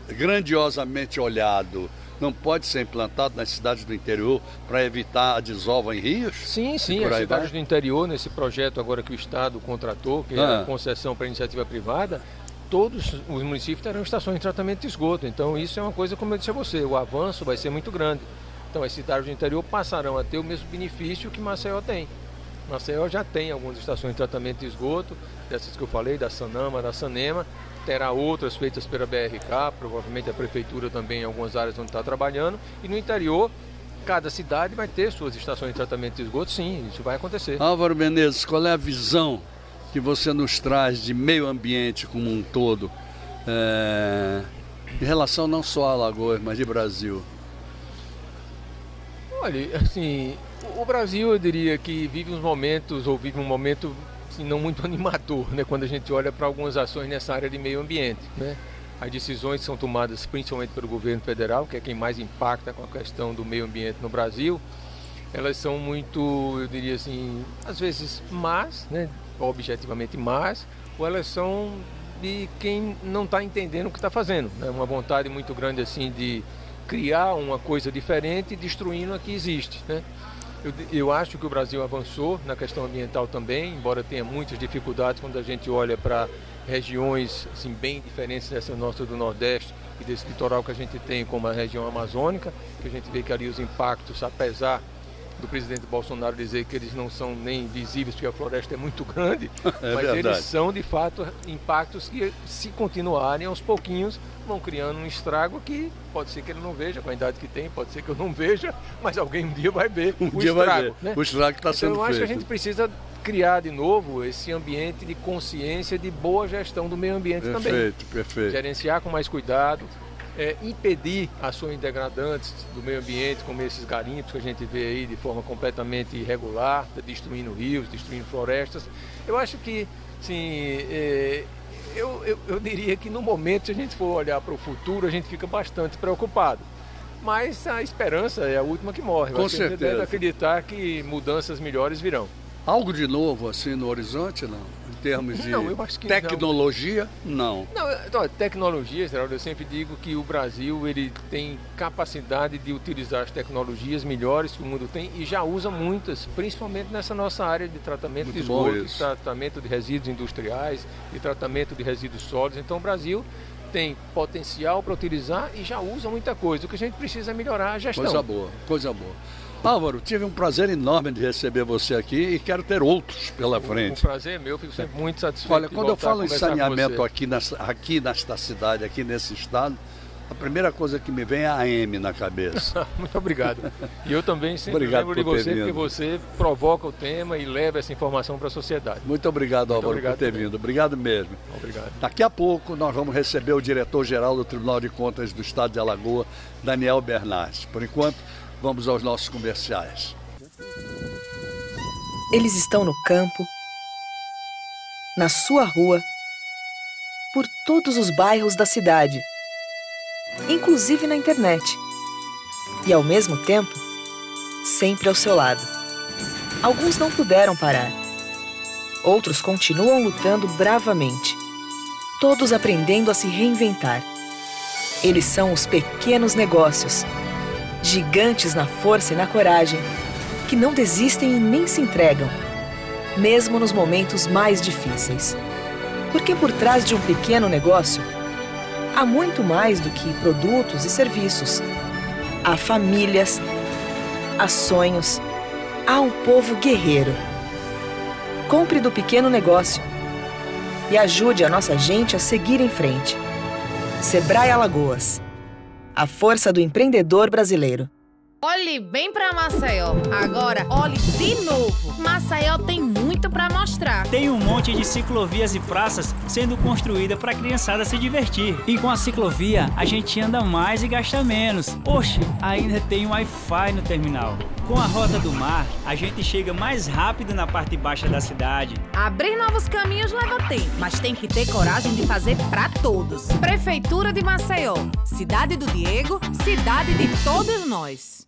grandiosamente olhado, não pode ser implantado nas cidades do interior para evitar a desova em rios? Sim, sim. As cidades do interior, nesse projeto agora que o Estado contratou, que é a concessão para iniciativa privada, todos os municípios terão estações de tratamento de esgoto. Então isso é uma coisa, como eu disse a você, o avanço vai ser muito grande. Então as cidades do interior passarão a ter o mesmo benefício que Maceió tem. Maceió já tem algumas estações de tratamento de esgoto, dessas que eu falei, da Sanama, da Sanema, terá outras feitas pela BRK, provavelmente a prefeitura também em algumas áreas onde está trabalhando, e no interior, cada cidade vai ter suas estações de tratamento de esgoto, sim, isso vai acontecer. Álvaro Menezes, qual é a visão que você nos traz de meio ambiente como um todo, em relação não só a Alagoas, mas de Brasil? Olha, assim, o Brasil, eu diria que vive um momento assim, não muito animador, né, quando a gente olha para algumas ações nessa área de meio ambiente, né? As decisões são tomadas principalmente pelo governo federal, que é quem mais impacta com a questão do meio ambiente no Brasil. Elas são muito, eu diria assim, às vezes más, né, objetivamente más, ou elas são de quem não está entendendo o que está fazendo, né? Uma vontade muito grande assim de criar uma coisa diferente, destruindo a que existe, né? Eu acho que o Brasil avançou na questão ambiental também, embora tenha muitas dificuldades quando a gente olha para regiões assim, bem diferentes dessa nossa do Nordeste e desse litoral que a gente tem, como a região amazônica, que a gente vê que ali os impactos, apesar do presidente Bolsonaro dizer que eles não são nem visíveis porque a floresta é muito grande, mas verdade. Eles são de fato impactos que, se continuarem aos pouquinhos, vão criando um estrago que pode ser que ele não veja, com a idade que tem, pode ser que eu não veja, mas alguém um dia vai ver o estrago. Né? O estrago está sendo feito. Então eu acho que a gente precisa criar de novo esse ambiente de consciência, de boa gestão do meio ambiente também. Perfeito. Gerenciar com mais cuidado, impedir ações degradantes do meio ambiente, como esses garimpos que a gente vê aí de forma completamente irregular, destruindo rios, destruindo florestas. Eu acho que, sim, eu diria que no momento, se a gente for olhar para o futuro, a gente fica bastante preocupado. Mas a esperança é a última que morre. Com certeza. A gente deve acreditar que mudanças melhores virão. Algo de novo assim no horizonte, não? Em termos de eu acho que tecnologia, não. Não, tecnologia, Geraldo, eu sempre digo que o Brasil ele tem capacidade de utilizar as tecnologias melhores que o mundo tem e já usa muitas, principalmente nessa nossa área de tratamento de esgoto, de tratamento de resíduos industriais, de tratamento de resíduos sólidos. Então o Brasil tem potencial para utilizar e já usa muita coisa. O que a gente precisa é melhorar a gestão. Coisa boa. Álvaro, tive um prazer enorme de receber você aqui e quero ter outros pela frente. O prazer é meu, fico sempre muito satisfeito. Olha, quando eu falo em saneamento aqui nesta cidade, aqui nesse estado, a primeira coisa que me vem é a AM na cabeça. Muito obrigado. E eu também sempre lembro de você, porque você provoca o tema e leva essa informação para a sociedade. Muito obrigado, Álvaro, por ter vindo. Obrigado mesmo. Obrigado. Daqui a pouco nós vamos receber o diretor-geral do Tribunal de Contas do Estado de Alagoas, Daniel Bernardes. Por enquanto, vamos aos nossos comerciais. Eles estão no campo, na sua rua, por todos os bairros da cidade, inclusive na internet. E, ao mesmo tempo, sempre ao seu lado. Alguns não puderam parar. Outros continuam lutando bravamente. Todos aprendendo a se reinventar. Eles são os pequenos negócios, gigantes na força e na coragem, que não desistem e nem se entregam, mesmo nos momentos mais difíceis. Porque por trás de um pequeno negócio, há muito mais do que produtos e serviços. Há famílias, há sonhos, há um povo guerreiro. Compre do pequeno negócio e ajude a nossa gente a seguir em frente. Sebrae Alagoas. A força do empreendedor brasileiro. Olhe bem pra Maceió. Agora, olhe de novo. Maceió tem muito pra mostrar. Tem um monte de ciclovias e praças sendo construídas pra criançada se divertir. E com a ciclovia, a gente anda mais e gasta menos. Oxe, ainda tem Wi-Fi no terminal. Com a Rota do Mar, a gente chega mais rápido na parte baixa da cidade. Abrir novos caminhos leva tempo, mas tem que ter coragem de fazer pra todos. Prefeitura de Maceió. Cidade do Diego, cidade de todos nós.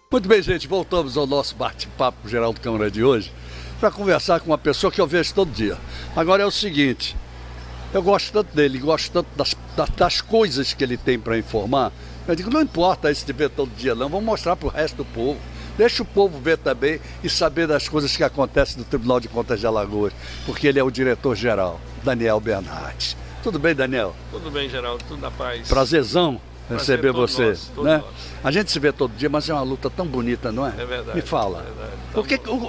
Muito bem, gente, voltamos ao nosso bate-papo Geraldo Câmara de hoje para conversar com uma pessoa que eu vejo todo dia. Agora é o seguinte, eu gosto tanto dele, gosto tanto das coisas que ele tem para informar. Eu digo, não importa isso de ver todo dia não, vamos mostrar para o resto do povo. Deixa o povo ver também e saber das coisas que acontecem no Tribunal de Contas de Alagoas, porque ele é o diretor-geral, Daniel Bernardes. Tudo bem, Daniel? Tudo bem, Geraldo, tudo na paz. Prazerzão. receber você, nosso, né? nosso. A gente se vê todo dia, mas é uma luta tão bonita, não é? É verdade. Me fala. É verdade.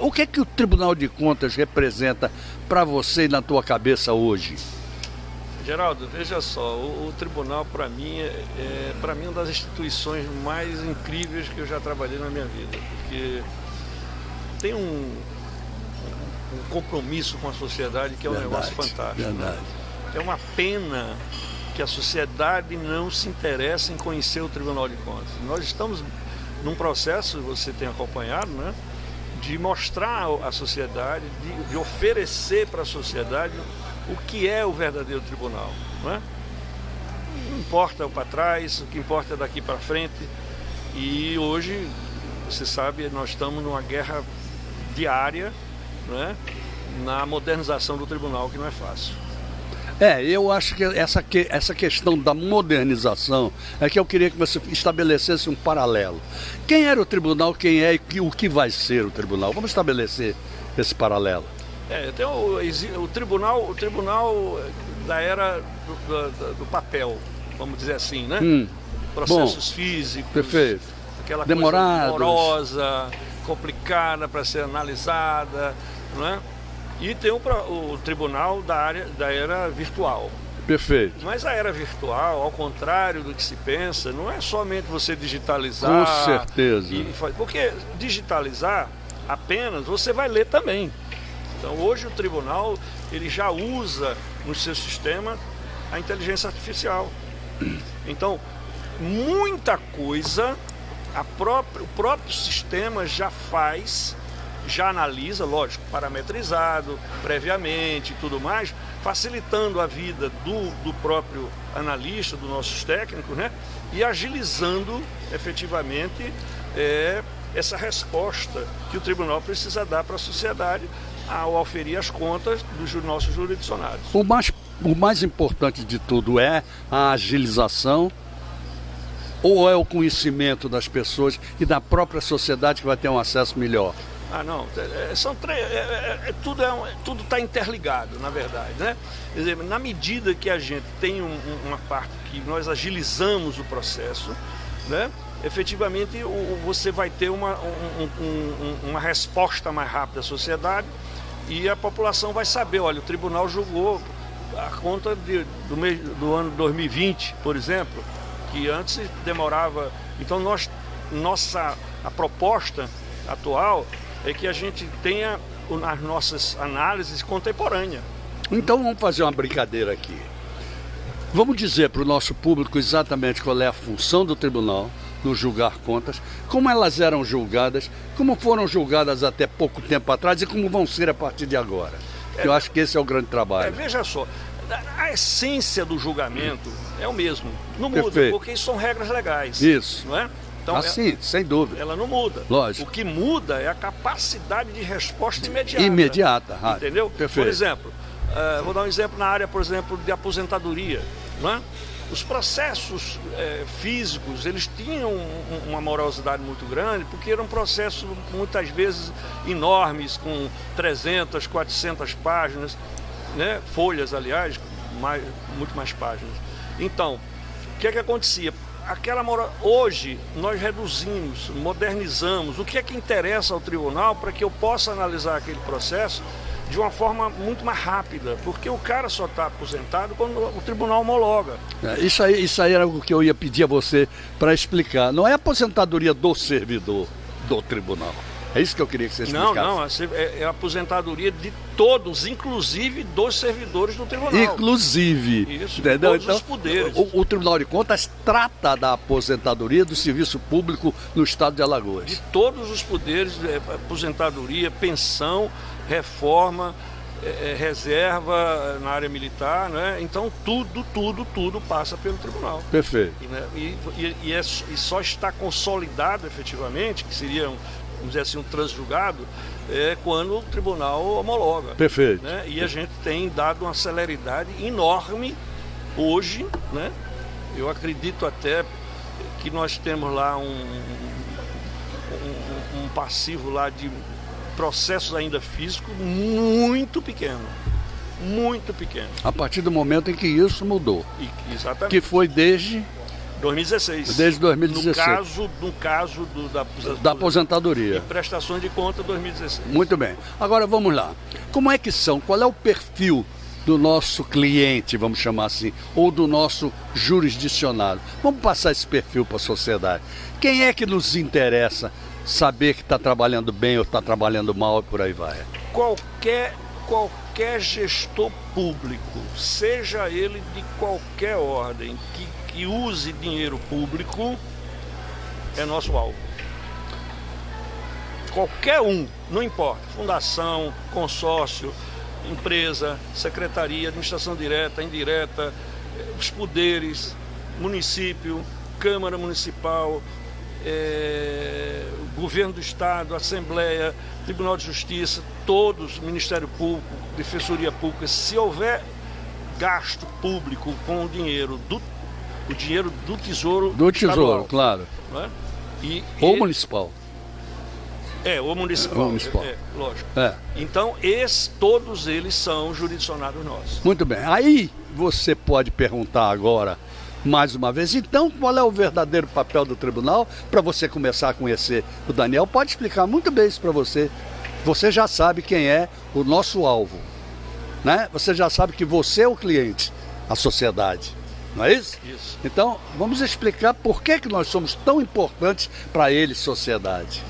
O que o Tribunal de Contas representa para você e na tua cabeça hoje? Geraldo, veja só, o tribunal para mim é uma das instituições mais incríveis que eu já trabalhei na minha vida, porque tem um compromisso com a sociedade que é um negócio fantástico. Verdade. É uma pena que a sociedade não se interessa em conhecer o Tribunal de Contas. Nós estamos num processo, você tem acompanhado, né, de mostrar à sociedade, de oferecer para a sociedade o que é o verdadeiro tribunal. Não importa o para trás, o que importa é daqui para frente. E hoje, você sabe, nós estamos numa guerra diária, né, na modernização do tribunal, que não é fácil. Eu acho que essa questão da modernização é que eu queria que você estabelecesse um paralelo. Quem era o tribunal, quem é e o que vai ser o tribunal? Vamos estabelecer esse paralelo. Tem o tribunal da era do papel, vamos dizer assim, né? Processos físicos, perfeito. Aquela Demorados. coisa morosa, complicada para ser analisada, não é? E tem o tribunal da era virtual. Perfeito. Mas a era virtual, ao contrário do que se pensa, não é somente você digitalizar. Com certeza. Porque digitalizar apenas você vai ler também. Então hoje o tribunal ele já usa no seu sistema a inteligência artificial. Então muita coisa o próprio sistema já faz, já analisa, lógico, parametrizado previamente e tudo mais, facilitando a vida do próprio analista, dos nossos técnicos, né? E agilizando efetivamente essa resposta que o tribunal precisa dar para a sociedade ao aferir as contas dos nossos jurisdicionados. O mais importante de tudo é a agilização ou é o conhecimento das pessoas e da própria sociedade que vai ter um acesso melhor? Não, são três, tudo está interligado, na verdade, né? Quer dizer, na medida que a gente tem uma parte que nós agilizamos o processo, né? Efetivamente você vai ter uma resposta mais rápida à sociedade e a população vai saber, olha, o tribunal julgou a conta do ano 2020, por exemplo, que antes demorava. Então a proposta atual é que a gente tenha as nossas análises contemporâneas. Então vamos fazer uma brincadeira aqui. Vamos dizer para o nosso público exatamente qual é a função do tribunal no julgar contas, como elas eram julgadas, como foram julgadas até pouco tempo atrás e como vão ser a partir de agora. Eu acho que esse é o grande trabalho. Veja só, a essência do julgamento é o mesmo, não muda, perfeito, porque isso são regras legais. Isso. Não é? Então, sim, sem dúvida. Ela não muda. Lógico. O que muda é a capacidade de resposta imediata. Imediata, entendeu? Perfeito. Por exemplo, vou dar um exemplo na área, por exemplo, de aposentadoria. Não é? Os processos físicos, eles tinham uma morosidade muito grande, porque eram processos muitas vezes enormes, com 300, 400 páginas, né? Folhas, aliás, muito mais páginas. Então, o que é que acontecia? Hoje nós reduzimos, modernizamos. O que é que interessa ao tribunal para que eu possa analisar aquele processo de uma forma muito mais rápida? Porque o cara só está aposentado quando o tribunal homologa. Isso aí era o que eu ia pedir a você para explicar. Não é a aposentadoria do servidor do tribunal. É isso que eu queria que você explicasse. Não, é a aposentadoria de todos, inclusive dos servidores do tribunal. Inclusive. Isso, entendeu? todos então, os poderes. O Tribunal de Contas trata da aposentadoria do serviço público no estado de Alagoas. De todos os poderes, aposentadoria, pensão, reforma, reserva na área militar, né? Então tudo passa pelo tribunal. Perfeito. E só está consolidado efetivamente, que seria vamos dizer assim, um transjulgado, quando o tribunal homologa. Perfeito. Né? E a gente tem dado uma celeridade enorme hoje, né? Eu acredito até que nós temos lá um passivo lá de processos ainda físicos muito pequeno. Muito pequeno. A partir do momento em que isso mudou. Exatamente. Que foi desde 2016. Desde 2016. No caso da aposentadoria. E prestações de conta 2016. Muito bem. Agora vamos lá. Como é que são? Qual é o perfil do nosso cliente, vamos chamar assim, ou do nosso jurisdicionado? Vamos passar esse perfil para a sociedade. Quem é que nos interessa saber que está trabalhando bem ou está trabalhando mal e por aí vai? Qualquer gestor público, seja ele de qualquer ordem, que use dinheiro público, é nosso alvo. Qualquer um, não importa, fundação, consórcio, empresa, secretaria, administração direta, indireta, os poderes, município, Câmara Municipal, Governo do Estado, Assembleia, Tribunal de Justiça, todos, Ministério Público, Defensoria Pública, se houver gasto público com o dinheiro do Tesouro estadual, claro. Não é? Ou municipal. Ou municipal. Lógico. Então, todos eles são jurisdicionados nossos. Muito bem. Aí você pode perguntar agora, mais uma vez, então qual é o verdadeiro papel do tribunal? Para você começar a conhecer o Daniel, pode explicar muito bem isso para você. Você já sabe quem é o nosso alvo, né? Você já sabe que você é o cliente, a sociedade. Não é isso? Isso. Então, vamos explicar por que nós somos tão importantes para eles, sociedade.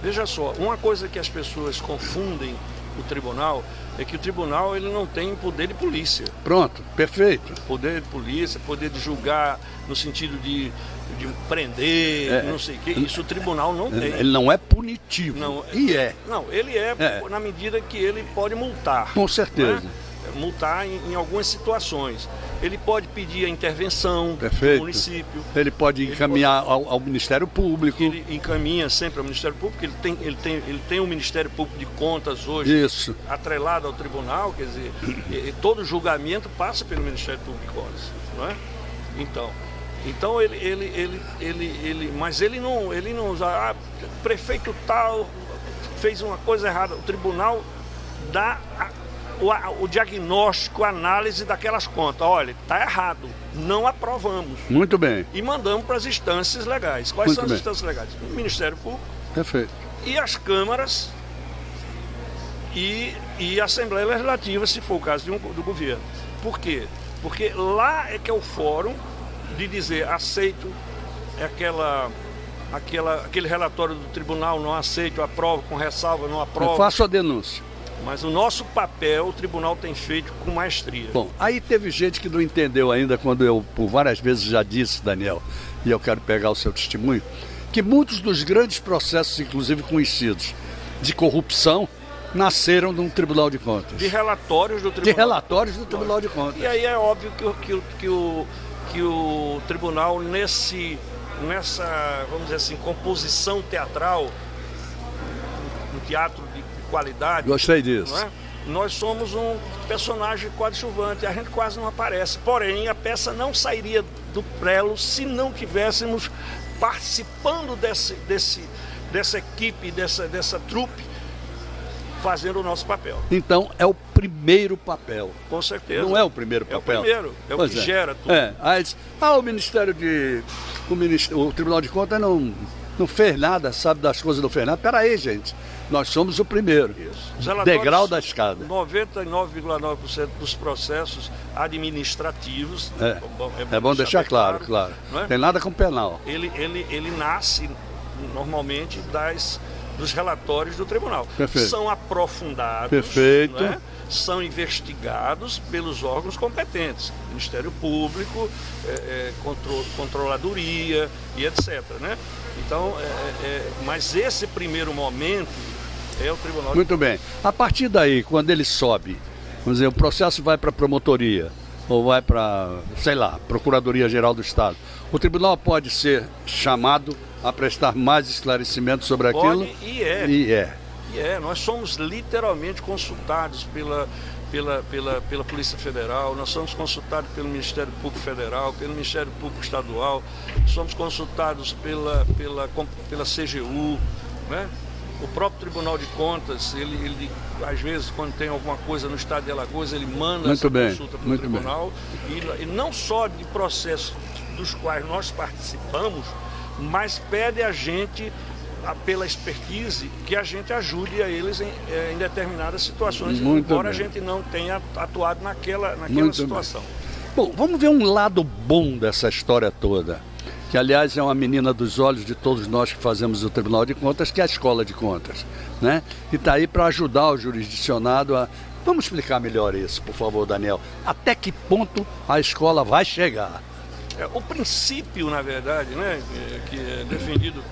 Veja só, uma coisa que as pessoas confundem o tribunal é que o tribunal ele não tem poder de polícia. Pronto, perfeito. Poder de polícia, poder de julgar no sentido de prender, não sei o quê. Isso o tribunal não tem. Ele não é punitivo. Não, Não, ele na medida que ele pode multar. Com certeza. Né? Multar em algumas situações. Ele pode pedir a intervenção Perfeito. do município. Ele pode encaminhar ao Ministério Público. Ele encaminha sempre ao Ministério Público. Ele tem o Ministério Público de Contas hoje. Isso. Atrelado ao tribunal, quer dizer, todo julgamento passa pelo Ministério Público de Contas, não é? Então mas ele não usa, prefeito tal fez uma coisa errada. O tribunal dá o diagnóstico, a análise daquelas contas. Olha, está errado, não aprovamos. Muito bem. E mandamos para as instâncias legais. Quais são as instâncias legais? O Ministério Público. Perfeito. E as câmaras e a Assembleia Legislativa, se for o caso do governo. Por quê? Porque lá é que é o fórum de dizer aceito, aquele relatório do tribunal, não aceito, aprovo, com ressalva, não aprovo. Eu faço a denúncia. Mas o nosso papel, o tribunal tem feito com maestria. Bom, aí teve gente que não entendeu ainda quando eu, por várias vezes, já disse, Daniel, e eu quero pegar o seu testemunho, que muitos dos grandes processos, inclusive conhecidos, de corrupção, nasceram de um Tribunal de Contas. De relatórios do Tribunal. De relatórios do Tribunal de Contas. E aí é óbvio que o tribunal, nessa, vamos dizer assim, composição teatral, um teatro de qualidade. Gostei disso. Não é? Nós somos um personagem coadjuvante, a gente quase não aparece. Porém, a peça não sairia do prelo se não tivéssemos participando dessa equipe, dessa trupe, fazendo o nosso papel. Então, é o primeiro papel. Com certeza. Não é o primeiro papel? É o primeiro, o que gera tudo. Aí diz, o Tribunal de Contas não fez nada, sabe das coisas, não fez nada. Peraí, gente, nós somos o primeiro. Isso. Degrau da escada. 99,9% dos processos administrativos. É bom deixar claro. Não é? Tem nada com penal. Ele nasce normalmente dos relatórios do tribunal. Perfeito. São aprofundados. Perfeito. Não é? São investigados pelos órgãos competentes, Ministério Público, Controladoria e etc. Né? Então, mas esse primeiro momento é o Tribunal. Muito bem. A partir daí, quando ele sobe, vamos dizer, o processo vai para a promotoria ou vai para, sei lá, Procuradoria-Geral do Estado, o tribunal pode ser chamado a prestar mais esclarecimentos sobre aquilo? Pode e é. Nós somos literalmente consultados pela Polícia Federal, nós somos consultados pelo Ministério Público Federal, pelo Ministério Público Estadual, somos consultados pela CGU, né? O próprio Tribunal de Contas, ele às vezes, quando tem alguma coisa no estado de Alagoas, ele manda essa consulta para o tribunal. E não só de processo dos quais nós participamos, mas pede a gente, pela expertise, que a gente ajude a eles em determinadas situações, embora a gente não tenha atuado naquela situação. Bom, vamos ver um lado bom dessa história toda, que aliás é uma menina dos olhos de todos nós que fazemos o Tribunal de Contas, que é a Escola de Contas, né? Que está aí para ajudar o jurisdicionado a... Vamos explicar melhor isso, por favor, Daniel. Até que ponto a escola vai chegar? O princípio, na verdade, né, que é defendido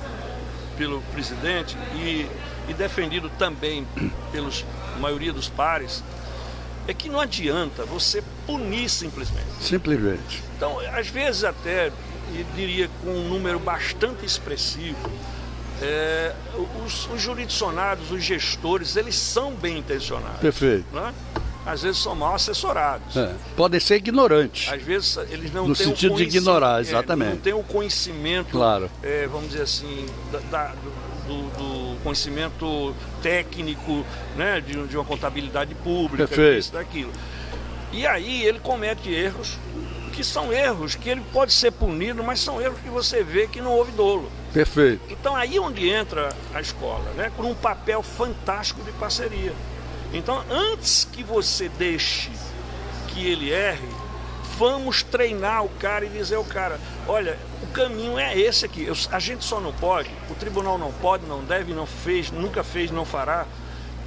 pelo presidente e defendido também pela maioria dos pares, é que não adianta você punir simplesmente. Simplesmente. Então, às vezes até, eu diria com um número bastante expressivo, os jurisdicionados, os gestores, eles são bem intencionados. Perfeito. Né? Às vezes são mal assessorados. Podem ser ignorantes. Às vezes eles não no têm sentido de ignorar, exatamente. Não têm o conhecimento, claro. Vamos dizer assim, do conhecimento técnico, né, de uma contabilidade pública, disso, daquilo. E aí ele comete erros que são erros que ele pode ser punido, mas são erros que você vê que não houve dolo. Perfeito. Então aí onde entra a escola, né, com um papel fantástico de parceria. Então, antes que você deixe que ele erre, vamos treinar o cara e dizer ao cara, olha, o caminho é esse aqui. A gente só não pode, o tribunal não pode, não deve, não fez, nunca fez, não fará.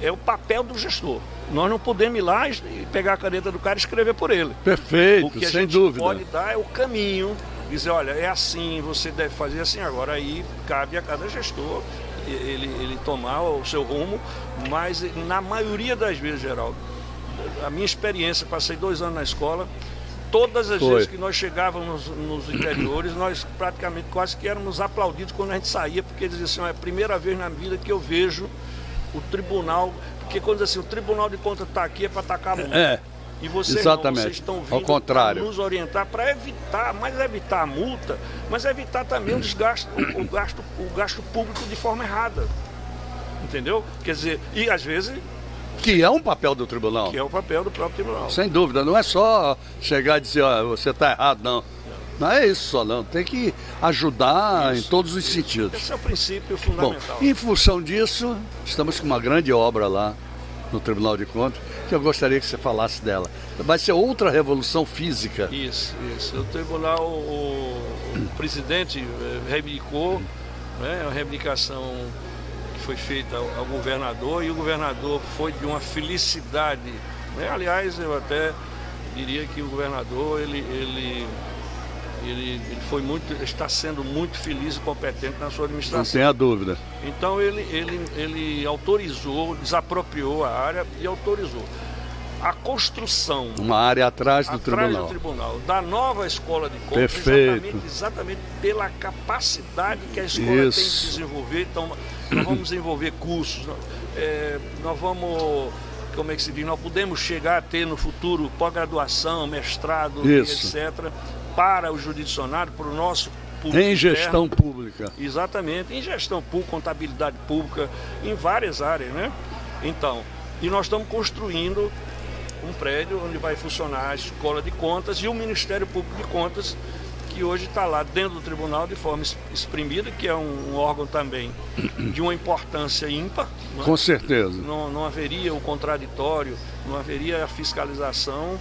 É o papel do gestor. Nós não podemos ir lá e pegar a caneta do cara e escrever por ele. Perfeito, o que a sem gente dúvida. pode dar é o caminho, dizer, olha, é assim, você deve fazer assim. Agora aí cabe a cada gestor ele tomar o seu rumo, mas na maioria das vezes, Geraldo, a minha experiência, passei 2 anos na escola, todas as vezes que nós chegávamos nos interiores, nós praticamente quase que éramos aplaudidos quando a gente saía, porque eles diziam assim, é a primeira vez na vida que eu vejo o tribunal, porque quando diz assim, o Tribunal de Contas está aqui é para atacar a multa. E vocês exatamente. Não, vocês estão vindo ao contrário, para nos orientar para evitar, mas evitar a multa, mas evitar também o desgaste, o gasto público de forma errada. Entendeu? Quer dizer, e às vezes... Que é um papel do tribunal. Que é o papel do próprio tribunal. Sem dúvida, não é só chegar e dizer, você está errado, não. Não é isso só, não. Tem que ajudar em todos os sentidos. Esse é o princípio fundamental. Bom, em função disso, estamos com uma grande obra lá no Tribunal de Contas, que eu gostaria que você falasse dela. Vai ser outra revolução física. Isso. O tribunal, o presidente reivindicou, né, a reivindicação que foi feita ao governador, e o governador foi de uma felicidade. Né? Aliás, eu até diria que o governador, ele está sendo muito feliz e competente na sua administração. Não tenha dúvida. Então ele autorizou, desapropriou a área e autorizou a construção. Uma área atrás do tribunal. Da nova escola de contas. Perfeito. Exatamente pela capacidade que a escola tem de desenvolver. Então, nós vamos desenvolver cursos, nós vamos... Como é que se diz? Nós podemos chegar a ter no futuro pós-graduação, mestrado, etc., para o jurisdicionado, para o nosso público. Em gestão pública. Exatamente, em gestão pública, contabilidade pública, em várias áreas, né? Então, e nós estamos construindo um prédio onde vai funcionar a Escola de Contas e o Ministério Público de Contas, que hoje está lá dentro do tribunal de forma exprimida, que é um órgão também de uma importância ímpar. Né? Com certeza. Não haveria o contraditório, não haveria a fiscalização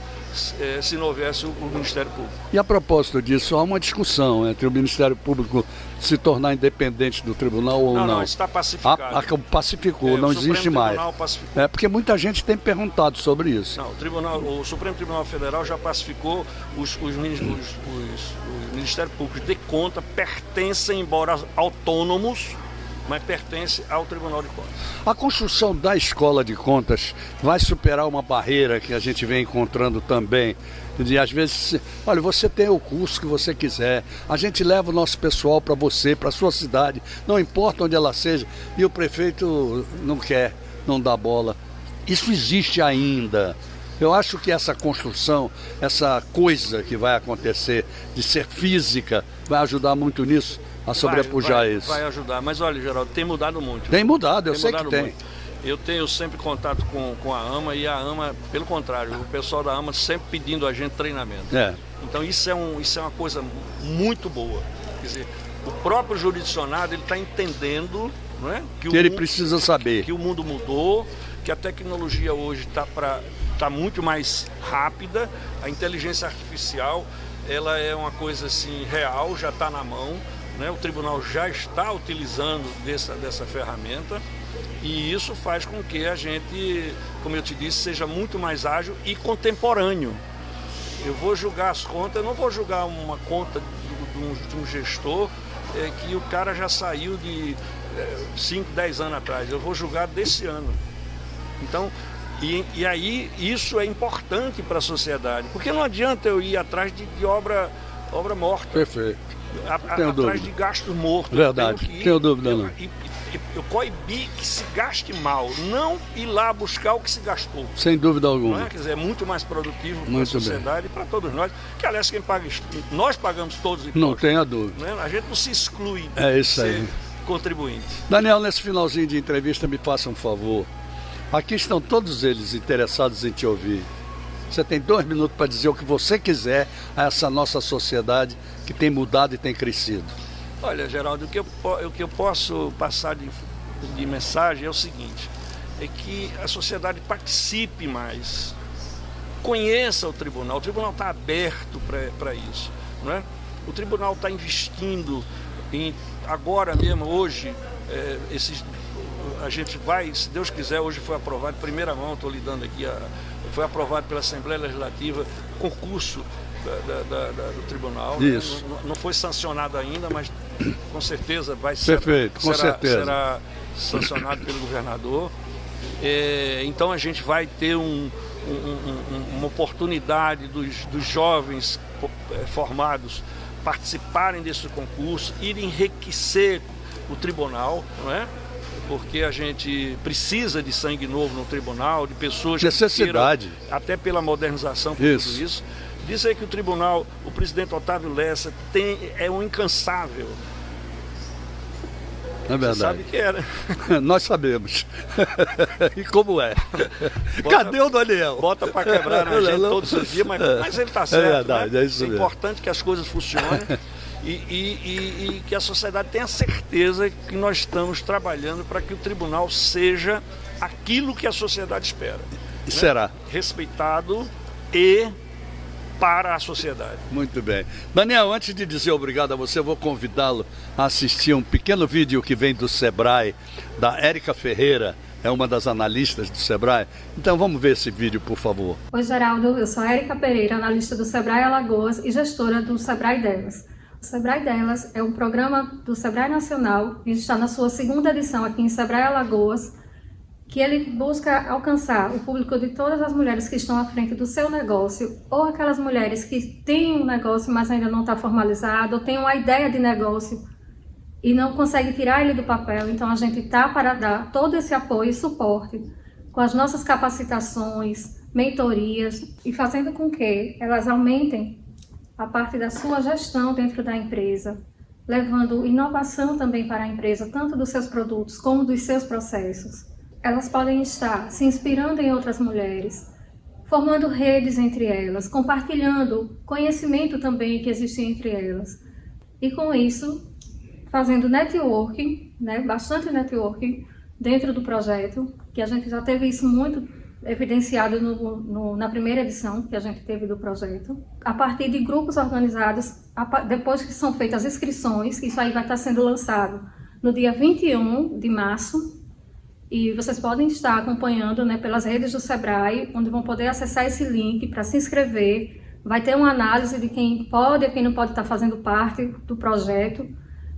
se não houvesse o Ministério Público. E a propósito disso, há uma discussão entre o Ministério Público se tornar independente do tribunal ou não. Não, está pacificado. Pacificou, não existe mais. Pacificou. Porque muita gente tem perguntado sobre isso. Não, o Supremo Tribunal Federal já pacificou os Ministérios Públicos de Conta pertencem, embora autônomos, mas pertence ao Tribunal de Contas. A construção da Escola de Contas vai superar uma barreira que a gente vem encontrando também. E às vezes, olha, você tem o curso que você quiser, a gente leva o nosso pessoal para você, para a sua cidade, não importa onde ela seja, e o prefeito não quer, não dá bola. Isso existe ainda. Eu acho que essa construção, essa coisa que vai acontecer de ser física, vai ajudar muito nisso, a sobrepujar isso. Vai ajudar, mas olha, Geraldo, tem mudado muito. Tem mudado, eu sei que tem. Eu tenho sempre contato com a AMA e a AMA, pelo contrário, o pessoal da AMA sempre pedindo a gente treinamento. Então isso é uma coisa muito boa. Quer dizer, o próprio jurisdicionado está entendendo, não é? que ele precisa saber. Que o mundo mudou, que a tecnologia hoje está muito mais rápida, a inteligência artificial ela é uma coisa assim real, já está na mão, né? O tribunal já está utilizando dessa ferramenta e isso faz com que a gente, como eu te disse, seja muito mais ágil e contemporâneo. Eu vou julgar as contas, eu não vou julgar uma conta de um gestor que o cara já saiu de 5, 10 anos atrás, eu vou julgar desse ano. Então, e aí isso é importante para a sociedade, porque não adianta eu ir atrás de obra morta. Perfeito. Atrás de gasto morto. Verdade, tenho dúvida não. Eu coibi que se gaste mal, não ir lá buscar o que se gastou. Sem dúvida alguma. Não é? Quer dizer, é muito mais produtivo para a sociedade e para todos nós. Que aliás, quem paga, nós pagamos todos os impostos. Não tenha dúvida. Não é? A gente não se exclui de ser contribuinte. Daniel, nesse finalzinho de entrevista, me faça um favor. Aqui estão todos eles interessados em te ouvir. Você tem 2 minutos para dizer o que você quiser a essa nossa sociedade que tem mudado e tem crescido. Olha, Geraldo, o que eu posso passar de mensagem é o seguinte, é que a sociedade participe mais, conheça o tribunal está aberto para isso, não é? O tribunal está investindo agora mesmo, hoje, a gente vai, se Deus quiser, hoje foi aprovado, primeira mão, estou lhe dando aqui, foi aprovado pela Assembleia Legislativa, concurso do tribunal. Isso. Não foi sancionado ainda, mas com certeza vai ser. Perfeito, com certeza. Será sancionado pelo governador. Então a gente vai ter uma oportunidade dos jovens formados participarem desse concurso, ir enriquecer o tribunal, não é? Porque a gente precisa de sangue novo no tribunal, de pessoas necessidade. Que queiram, até pela modernização, por tudo isso. Dizer que o tribunal, o presidente Otávio Lessa é um incansável. É verdade. Você sabe que era. Nós sabemos. E como é? Cadê o Daniel? Bota para quebrar na gente todos os dias, mas ele está certo. É verdade, né? é isso mesmo. É importante que as coisas funcionem e que a sociedade tenha certeza que nós estamos trabalhando para que o tribunal seja aquilo que a sociedade espera. E será? Respeitado e para a sociedade. Muito bem. Daniel, antes de dizer obrigado a você, eu vou convidá-lo a assistir um pequeno vídeo que vem do Sebrae, da Érica Ferreira, é uma das analistas do Sebrae. Então vamos ver esse vídeo, por favor. Oi, Geraldo, eu sou a Érica Pereira, analista do Sebrae Alagoas e gestora do Sebrae Delas. O Sebrae Delas é um programa do Sebrae Nacional e está na sua 2ª edição aqui em Sebrae Alagoas, que ele busca alcançar o público de todas as mulheres que estão à frente do seu negócio, ou aquelas mulheres que têm um negócio, mas ainda não está formalizado, ou têm uma ideia de negócio e não conseguem tirar ele do papel. Então a gente está para dar todo esse apoio e suporte com as nossas capacitações, mentorias e fazendo com que elas aumentem a parte da sua gestão dentro da empresa, levando inovação também para a empresa, tanto dos seus produtos como dos seus processos. Elas podem estar se inspirando em outras mulheres, formando redes entre elas, compartilhando conhecimento também que existe entre elas. E com isso, fazendo networking, né, bastante networking dentro do projeto, que a gente já teve isso muito evidenciado na primeira edição que a gente teve do projeto. A partir de grupos organizados, depois que são feitas as inscrições, que isso aí vai estar sendo lançado no dia 21 de março, e vocês podem estar acompanhando, né, pelas redes do Sebrae, onde vão poder acessar esse link para se inscrever. Vai ter uma análise de quem pode e quem não pode estar fazendo parte do projeto.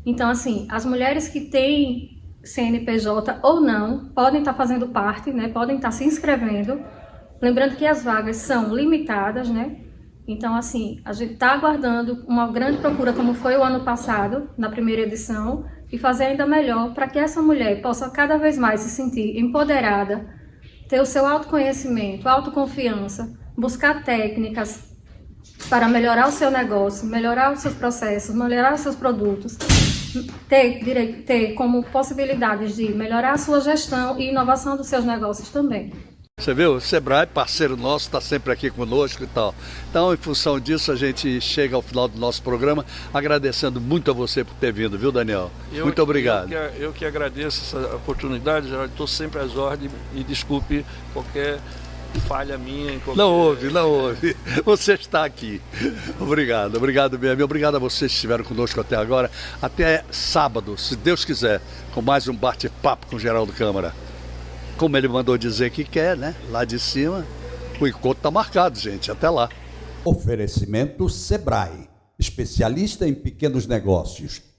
Então, assim, as mulheres que têm CNPJ ou não podem estar fazendo parte, né, podem estar se inscrevendo. Lembrando que as vagas são limitadas, né? Então, assim, a gente está aguardando uma grande procura, como foi o ano passado, na primeira edição, e fazer ainda melhor para que essa mulher possa cada vez mais se sentir empoderada, ter o seu autoconhecimento, autoconfiança, buscar técnicas para melhorar o seu negócio, melhorar os seus processos, melhorar os seus produtos ter como possibilidades de melhorar a sua gestão e inovação dos seus negócios também. Você viu? O Sebrae, parceiro nosso, está sempre aqui conosco e tal. Então, em função disso, a gente chega ao final do nosso programa agradecendo muito a você por ter vindo, viu, Daniel? Muito obrigado. Eu que agradeço essa oportunidade, estou sempre às ordens e desculpe qualquer falha minha. Não houve. Você está aqui. Obrigado mesmo. Obrigado a vocês que estiveram conosco até agora. Até sábado, se Deus quiser, com mais um bate-papo com o Geraldo Câmara. Como ele mandou dizer que quer, né? Lá de cima, o encontro está marcado, gente. Até lá. Oferecimento Sebrae, especialista em pequenos negócios.